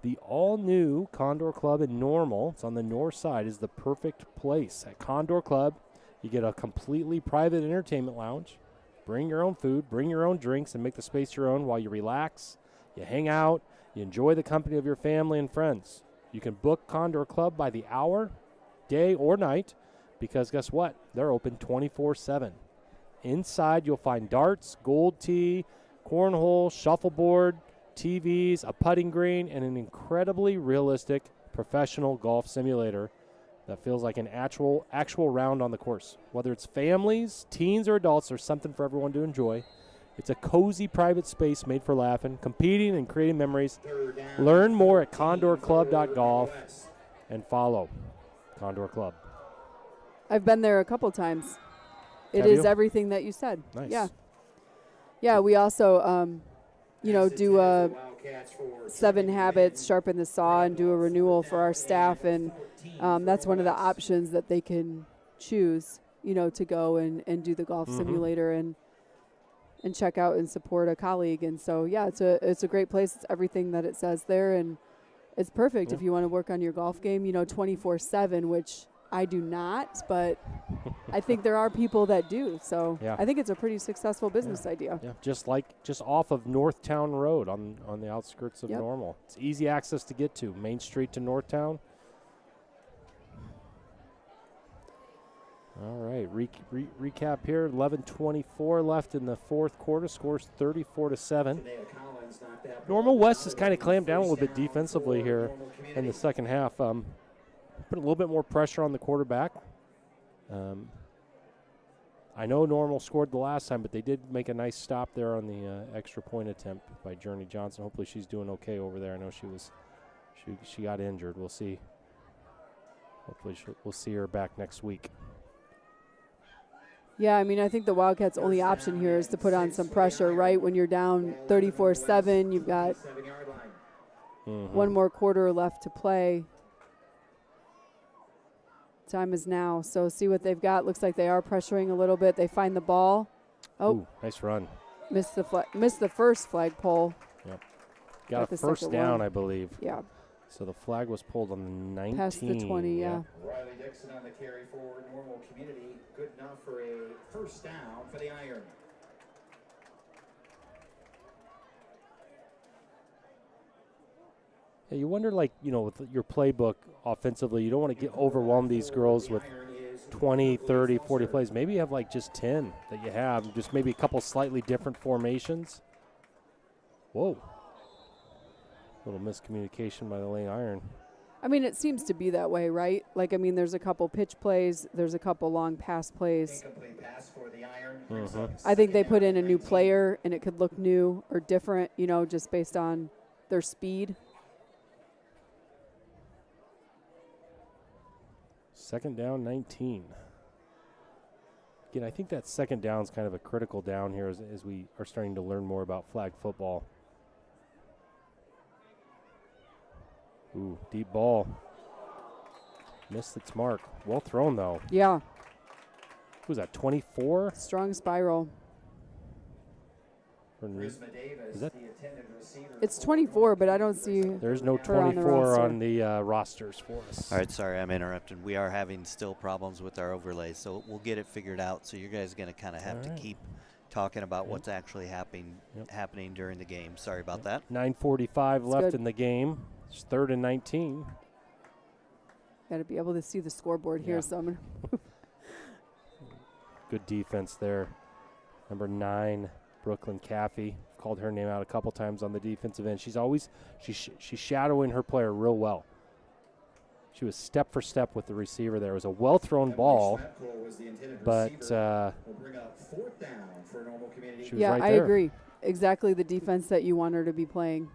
the all-new Condor Club in Normal, it's on the north side, is the perfect place. At Condor Club, you get a completely private entertainment lounge. Bring your own food, bring your own drinks, and make the space your own while you relax, you hang out, you enjoy the company of your family and friends. You can book Condor Club by the hour, day or night, because guess what? They're open 24/7. Inside, you'll find darts, gold tee, cornhole, shuffleboard, TVs, a putting green, and an incredibly realistic professional golf simulator that feels like an actual round on the course. Whether it's families, teens, or adults, there's something for everyone to enjoy. It's a cozy private space made for laughing, competing, and creating memories. Learn more at condorclub.golf and follow Condor Club. I've been there a couple times. It is everything that you said. Nice. Yeah. Yeah, we also do 7 Habits, Sharpen the Saw, and do a renewal for our staff. And that's one of the options that they can choose, to go and do the golf simulator and check out and support a colleague. And so, yeah, it's a great place. It's everything that it says there. And it's perfect if you want to work on your golf game, 24/7, which I do not, but I think there are people that do. So I think it's a pretty successful business idea. Yeah, just off of Northtown Road on the outskirts of Normal. It's easy access to get to, Main Street to Northtown. All right, recap here. 11:24 left in the fourth quarter. Scores 34-7. Normal West has kind of clamped down a little bit defensively here in the second half. Put a little bit more pressure on the quarterback. I know Normal scored the last time, but they did make a nice stop there on the extra point attempt by Journey Johnson. Hopefully she's doing okay over there. I know she got injured. We'll see. Hopefully we'll see her back next week. Yeah, I mean, I think the Wildcats' only option here is to put on some pressure, right? When you're down 34-7, you've got one more quarter left to play. Time is now. So see what they've got. Looks like they are pressuring a little bit. They find the ball. Oh, ooh, nice run. Missed the first flagpole. Yep. Got a first down, I believe. Yeah. So the flag was pulled on the 19. Past the 20, yeah. Riley Dixon on the carry forward. Normal Community, good enough for a first down for the Ironmen. Yeah, you wonder, with your playbook offensively, you don't want to overwhelm these girls with 20, 30, 40 plays. Maybe you have just 10 that you have, just maybe a couple slightly different formations. Whoa. Little miscommunication by the Lane Iron. I mean, it seems to be that way, right? There's a couple pitch plays. There's a couple long pass plays. Pass for the Iron. I think they put in a new player, and it could look new or different, just based on their speed. Second down, 19. Again, I think that second down is kind of a critical down here as we are starting to learn more about flag football. Ooh, deep ball. Missed its mark. Well thrown, though. Yeah. Who was that, 24? Strong spiral. Is that? It's 24, but I don't see. There's no 24 on the rosters for us. All right, sorry, I'm interrupting. We are having still problems with our overlays, so we'll get it figured out. So you guys are going to kind of have to keep talking about what's actually happening during the game. Sorry about that. 9:45 left in the game. It's 3rd and 19. Got to be able to see the scoreboard here, so I'm going to. Good defense there. Number 9, Brooklyn Caffey. Called her name out a couple times on the defensive end. She's shadowing her player real well. She was step for step with the receiver there. It was a well-thrown ball, but she was right there. Yeah, I agree. Exactly the defense that you want her to be playing.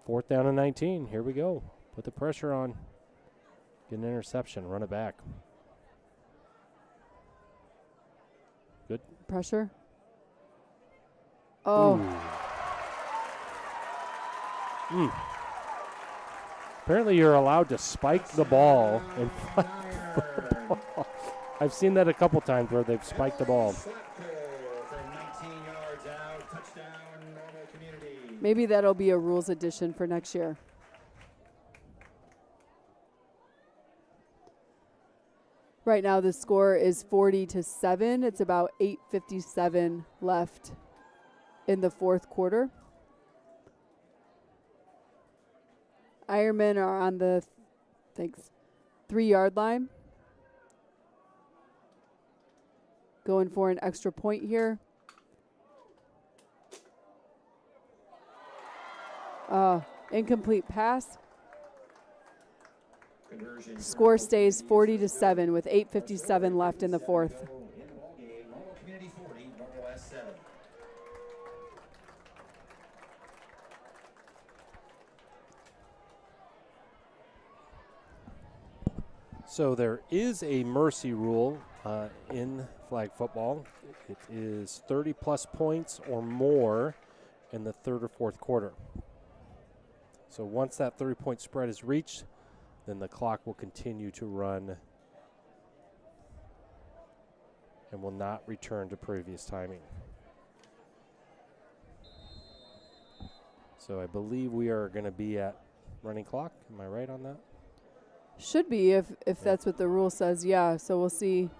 4th down and 19. Here we go. Put the pressure on. Get an interception. Run it back. Good. Pressure. Oh. Apparently you're allowed to spike the ball in flag football. I've seen that a couple times where they've spiked the ball. Maybe that'll be a rules addition for next year. Right now the score is 40-7. It's about 8:57 left in the fourth quarter. Ironmen are on the 3-yard line. Going for an extra point here. Incomplete pass. Score stays 40-7 with 8:57 left in the fourth. So there is a mercy rule in flag football, it is 30-plus points or more in the third or fourth quarter. So once that 30-point spread is reached, then the clock will continue to run and will not return to previous timing. So I believe we are going to be at running clock. Am I right on that? Should be if that's what the rule says, yeah. So we'll see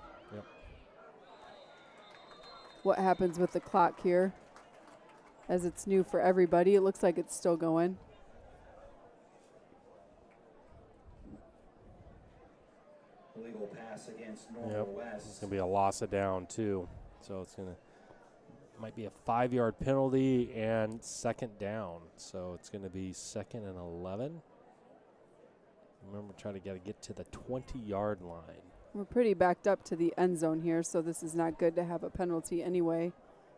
what happens with the clock here. As it's new for everybody, it looks like it's still going. Illegal pass against Normal West. It's going to be a loss of down, too. So it's going to might be a 5-yard penalty and second down. So it's going to be 2nd and 11. Remember, try to get to the 20-yard line. We're pretty backed up to the end zone here, so this is not good to have a penalty anyway.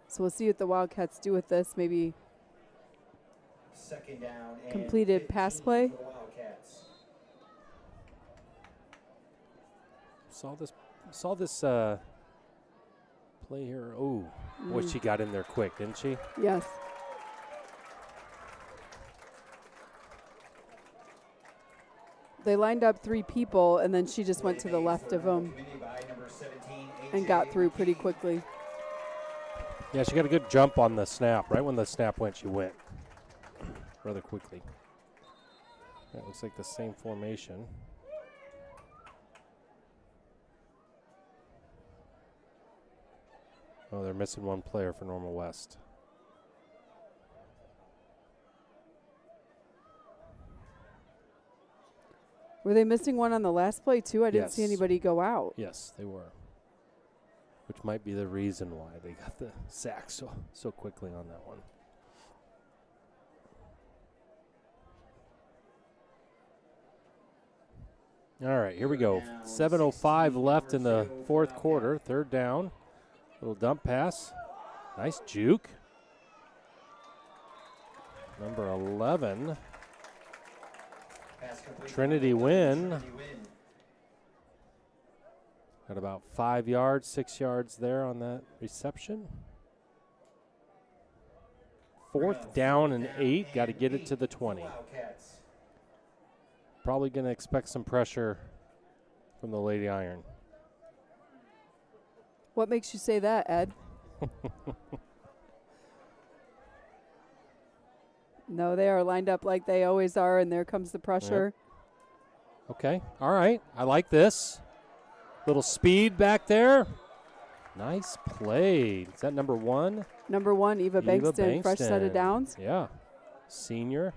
So we'll see what the Wildcats do with this. Maybe Second down and completed pass 15 play. for the Wildcats. Saw this play here. Oh, boy, she got in there quick, didn't she? Yes. They lined up 3 people, and then she just went to the left of them and got through pretty quickly. Yeah, she got a good jump on the snap. Right when the snap went, she went rather quickly. That looks like the same formation. Oh, they're missing one player for Normal West. Were they missing one on the last play, too? I didn't see Yes. anybody go out. Yes, they were. Which might be the reason why they got the sack so quickly on that one. All right, here we go. 7:05 left in the fourth quarter. Third down. Little dump pass. Nice juke. Number 11. Trinity Wynn. Got about 5 yards, 6 yards there on that reception. Fourth down and 8. Got to get it to the 20. Probably going to expect some pressure from the Lady Iron. What makes you say that, Ed? No, they are lined up like they always are, and there comes the pressure. Yep. Okay, all right. I like this. Little speed back there. Nice play. Is that number 1? Number 1, Eva Bankston, fresh set of downs. Yeah, senior.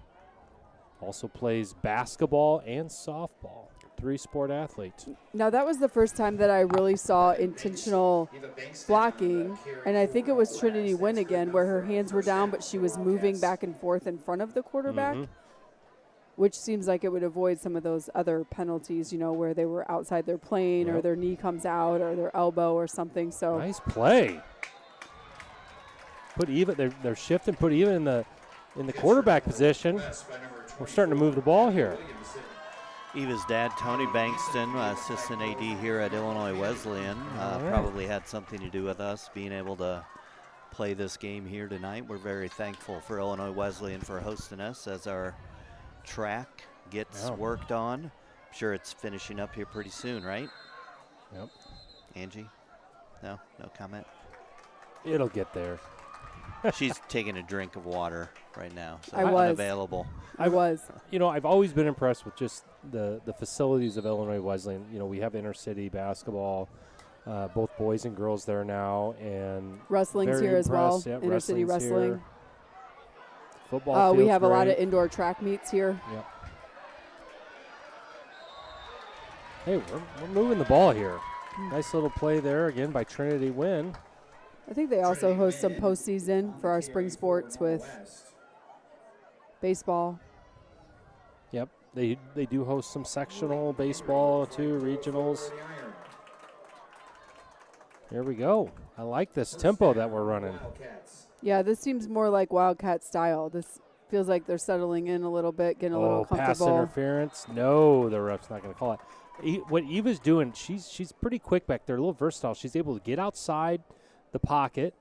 Also plays basketball and softball. 3-sport athlete. Now, that was the first time that I really saw intentional blocking, and I think it was Trinity Wynn again, where her hands were down, but she was moving back and forth in front of the quarterback, which seems like it would avoid some of those other penalties, you know, where they were outside their plane or their knee comes out or their elbow or something. So nice play. Put even. They're shifting. Put even in the quarterback position. We're starting to move the ball here. Eva's dad, Tony Bankston, assistant AD here at Illinois Wesleyan, probably had something to do with us being able to play this game here tonight. We're very thankful for Illinois Wesleyan for hosting us as our track gets worked on. I'm sure it's finishing up here pretty soon, right? Yep. Angie? No comment? It'll get there. She's taking a drink of water right now, so I was unavailable. I was. You know, I've always been impressed with just the facilities of Illinois Wesleyan. You know, we have intercity basketball, both boys and girls there now, and Wrestling's here as well. Yep, Intercity wrestling. Here. Football. We have great. a lot of indoor track meets here. Yep. Hey, we're moving the ball here. Nice little play there again by Trinity Wynn. I think they also host some postseason for our spring sports with baseball. Yep, they do host some sectional baseball too, regionals. Here we go. I like this tempo that we're running. Yeah, this seems more like Wildcat style. This feels like they're settling in a little bit, getting a little comfortable. Pass interference. No, the ref's not going to call it. what Eva's doing, she's pretty quick back there, a little versatile. She's able to get outside the pocket,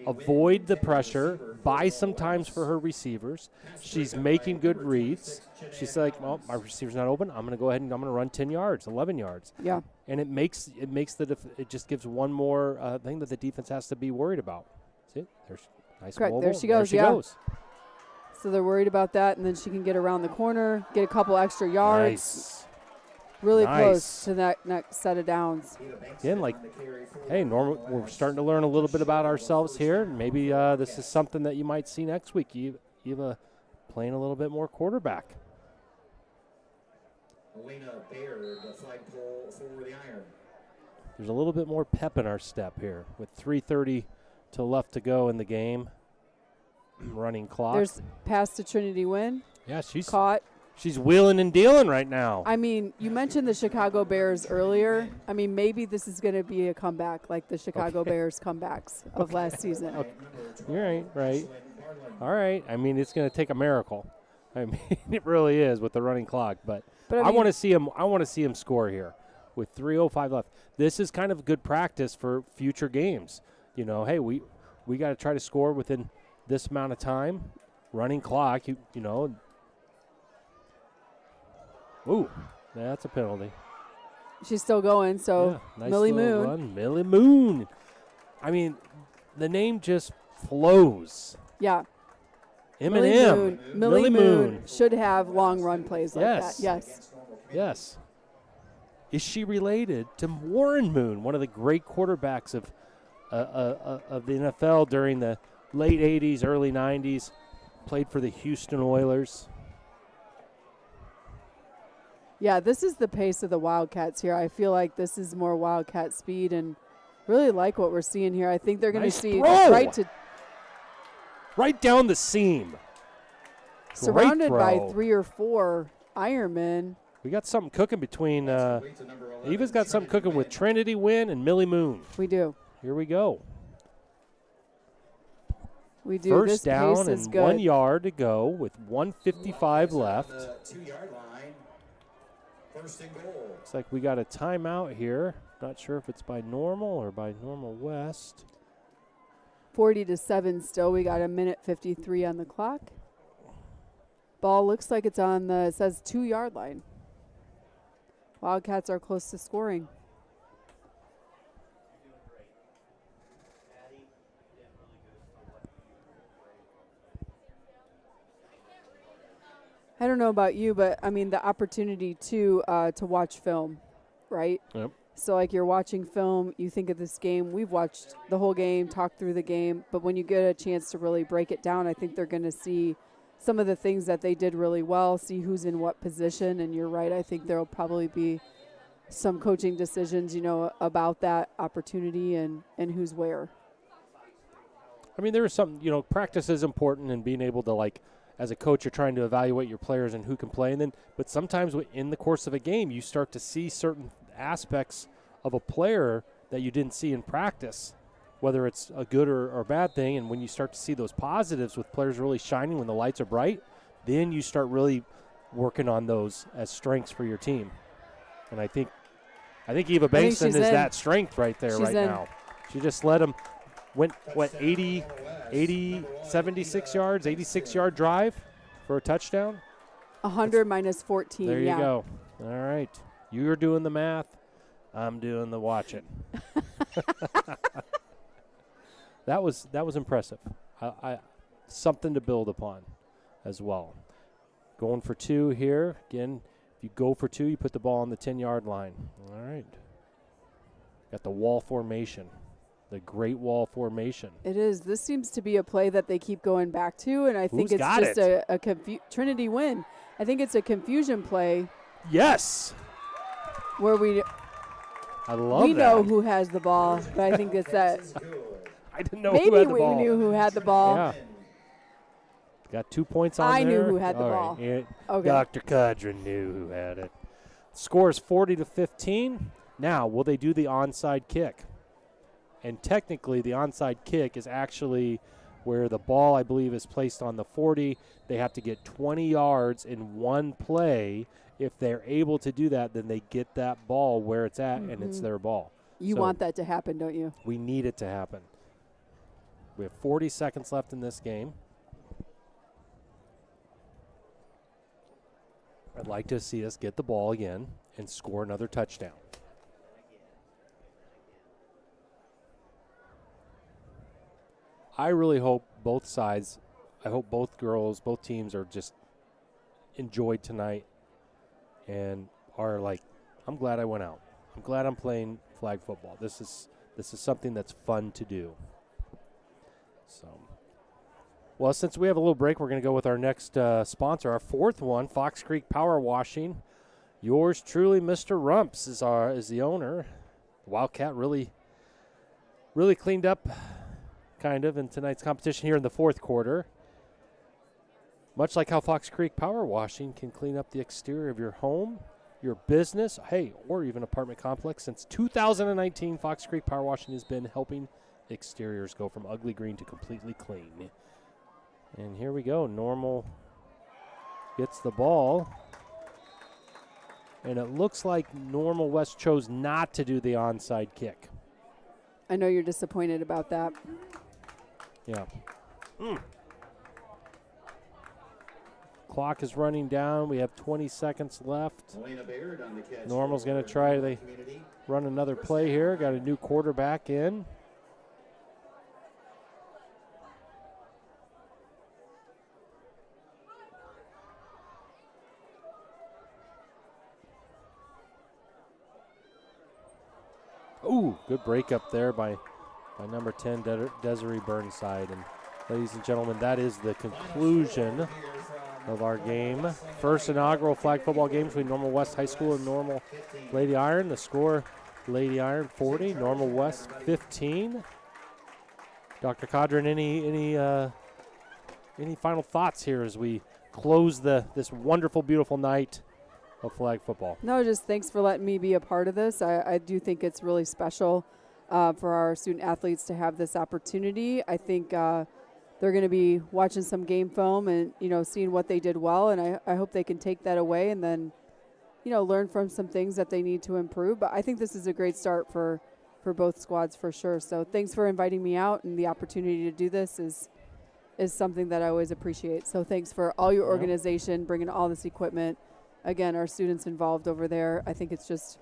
avoid the pressure, buy some times for her receivers. She's making good reads. She's like, well, my receiver's not open. I'm going to go ahead and I'm going to run 10 yards, 11 yards. Yeah. And it just gives one more thing that the defense has to be worried about. See, there's nice Correct. mobile. There she goes. There she goes. So they're worried about that, and then she can get around the corner, get a couple extra yards. Nice. Really Nice. close to that next set of downs. Again, like, hey, we're starting to learn a little bit about ourselves here. Maybe this is something that you might see next week. Eva playing a little bit more quarterback. Elena Baird, the flagpole for the Iron. There's a little bit more pep in our step here with 3:30 to left to go in the game. Running clock. There's pass to Trinity Wynn. Yeah, she's Caught. She's wheeling and dealing right now. I mean, you mentioned the Chicago Bears earlier. I mean, maybe this is going to be a comeback like the Chicago Bears comebacks of last season. Okay. You're right. All right. I mean, it's going to take a miracle. I mean, it really is with the running clock. But I mean, want to see him. I want to see him score here with 3:05 left. This is kind of good practice for future games. You know, hey, we got to try to score within this amount of time. Running clock. You know. Ooh, that's a penalty. She's still going, so yeah, nice Millie little Moon. Run. Millie Moon. I mean, the name just flows. Yeah. M&M. Millie Moon should have long run plays like that. Yes. Yes. Is she related to Warren Moon, one of the great quarterbacks of the NFL during the late 80s, early 90s? Played for the Houston Oilers. Yeah, this is the pace of the Wildcats here. I feel like this is more Wildcat speed and really like what we're seeing here. I think they're going to see right down the seam. Surrounded by 3 or 4 Ironmen. We got something cooking between Eva's got something cooking with Trinity Wynn and Millie Moon. We do. Here we go. We do. First this down pace is and good. 1 yard to go with 1:55 left. 2-yard line. First and goal. Looks like we got a timeout here. Not sure if it's by Normal or by Normal West. 40-7 still. We got 1:53 on the clock. Ball looks like it's on the, it says 2-yard line. Wildcats are close to scoring. I don't know about you, but I mean the opportunity to watch film, right? Yep. So like you're watching film, you think of this game. We've watched the whole game, talked through the game, but when you get a chance to really break it down, I think they're going to see some of the things that they did really well, see who's in what position, and you're right. I think there'll probably be some coaching decisions, you know, about that opportunity and who's where. I mean, there is some, you know, practice is important and being able to, like, as a coach, you're trying to evaluate your players and who can play. And then, but sometimes in the course of a game, you start to see certain aspects of a player that you didn't see in practice, whether it's a good or bad thing. And when you start to see those positives with players really shining when the lights are bright, then you start really working on those as strengths for your team. And I think Eva Bankson is that strength right there now. She just let him, went, 80, 76 yards, 86-yard drive for a touchdown? 100 minus 14, There you go. All right. You're doing the math. I'm doing the watching. That was impressive. Something to build upon as well. Going for 2 here. Again, if you go for 2, you put the ball on the 10-yard line. All right. Got the wall formation. The great wall formation. It is. This seems to be a play that they keep going back to, and I think it's just a Trinity Win. I think it's a confusion play. Yes. Where we know who has the ball, but I think it's that. I didn't know maybe who had the ball. We knew who had the ball. Yeah. Got 2 points on I there. knew who had the All ball. Right. Okay. Dr. Cudrin knew who had it. Score is 40-15. Now, will they do the onside kick? And technically, the onside kick is actually where the ball, I believe, is placed on the 40. They have to get 20 yards in one play, if they're able to do that, then they get that ball where it's at, and it's their ball. You So want that to happen, don't you? we need it to happen. We have 40 seconds left in this game. I'd like to see us get the ball again and score another touchdown. I really hope both sides, I hope both girls, both teams are just enjoyed tonight and are like, I'm glad I went out. I'm glad I'm playing flag football. This is something that's fun to do. So, well, since we have a little break, we're going to go with our next sponsor, our fourth one, Fox Creek Power Washing. Yours truly, Mr. Rumps, is the owner. Wildcat really cleaned up, kind of, in tonight's competition here in the fourth quarter. Much like how Fox Creek Power Washing can clean up the exterior of your home, your business, or even apartment complex. Since 2019, Fox Creek Power Washing has been helping exteriors go from ugly green to completely clean. And here we go. Normal gets the ball. And it looks like Normal West chose not to do the onside kick. I know you're disappointed about that. Yeah. Clock is running down. We have 20 seconds left. Normal's going to try to run another play here. Got a new quarterback in. Ooh, good break up there by number 10, Desiree Burnside. And ladies and gentlemen, that is the conclusion of our game. First inaugural flag football game between Normal West High School and Normal Lady Iron. The score, Lady Iron 40, Normal West 15. Dr. Cadron, any final thoughts here as we close this wonderful, beautiful night of flag football? No, just thanks for letting me be a part of this. I do think it's really special for our student athletes to have this opportunity. I think they're going to be watching some game film and, seeing what they did well, and I hope they can take that away and then, learn from some things that they need to improve. But I think this is a great start for both squads for sure. So thanks for inviting me out, and the opportunity to do this is something that I always appreciate. So thanks for all your organization, bringing all this equipment. Again, our students involved over there. I think it's just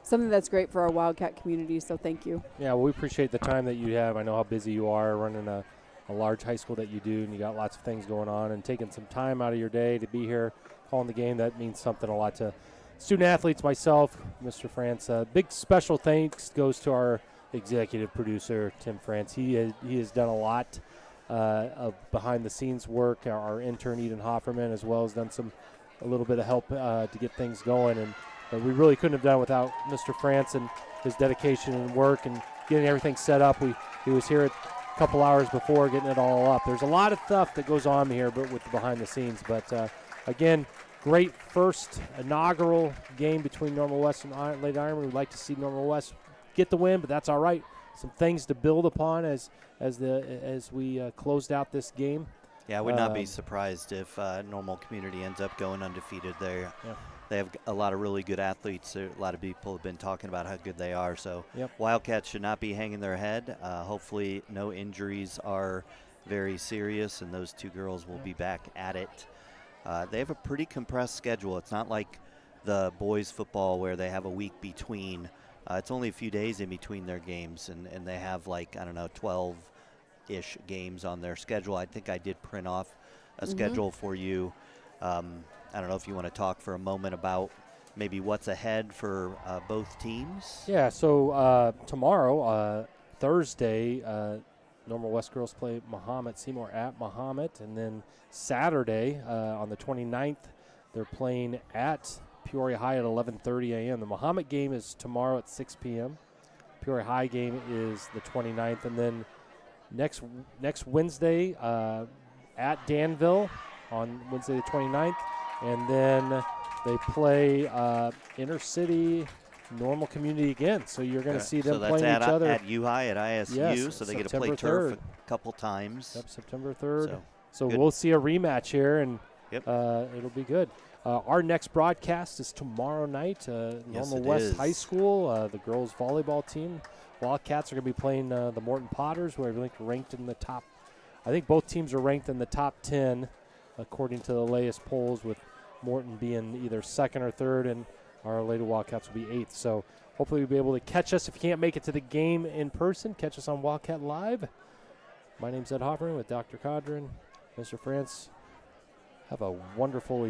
something that's great for our Wildcat community, so thank you. Yeah, well, we appreciate the time that you have. I know how busy you are running a large high school that you do, and you got lots of things going on, and taking some time out of your day to be here calling the game, that means something a lot to student athletes, myself, Mr. France. Big special thanks goes to our executive producer, Tim France. He has done a lot of behind-the-scenes work. Our intern, Eden Hofferman, as well, has done a little bit of help to get things going, and we really couldn't have done without Mr. France and his dedication and work and getting everything set up. He was here a couple hours before getting it all up. There's a lot of stuff that goes on here, but with the behind the scenes. But again, great first inaugural game between Normal West and Lady Ironmen. We'd like to see Normal West get the win, but that's all right. Some things to build upon as we closed out this game. Yeah, I would not be surprised if Normal Community ends up going undefeated there. Yeah. They have a lot of really good athletes. A lot of people have been talking about how good they are. So Yep. Wildcats should not be hanging their head. Hopefully no injuries are very serious, and those two girls will be back at it. They have a pretty compressed schedule. It's not like the boys football where they have a week between. It's only a few days in between their games, and they have 12-ish games on their schedule. I think I did print off a schedule for you. I don't know if you want to talk for a moment about maybe what's ahead for both teams. Yeah, so tomorrow, Thursday, Normal West girls play Mahomet Seymour at Mahomet, and then Saturday on the 29th, they're playing at Peoria High at 11:30 a.m. The Mahomet game is tomorrow at 6 p.m. Peoria High game is the 29th, and then next Wednesday at Danville on Wednesday the 29th, and then they play Intercity Normal Community again. So you're going to see them playing each other. At U-High, at ISU, yes, so they get to September play turf 3rd. a couple times. Yep, September 3rd. So good. we'll see a rematch here, and Yep. it'll be good. Our next broadcast is tomorrow night. Normal West High School, the girls volleyball team. Wildcats are going to be playing the Morton Potters, who are ranked in the top. I think both teams are ranked in the top 10, according to the latest polls, with Morton being either second or third, and our Lady Wildcats will be 8th. So hopefully you'll be able to catch us. If you can't make it to the game in person, catch us on Wildcat Live. My name's Ed Hoffman with Dr. Codron, Mr. France. Have a wonderful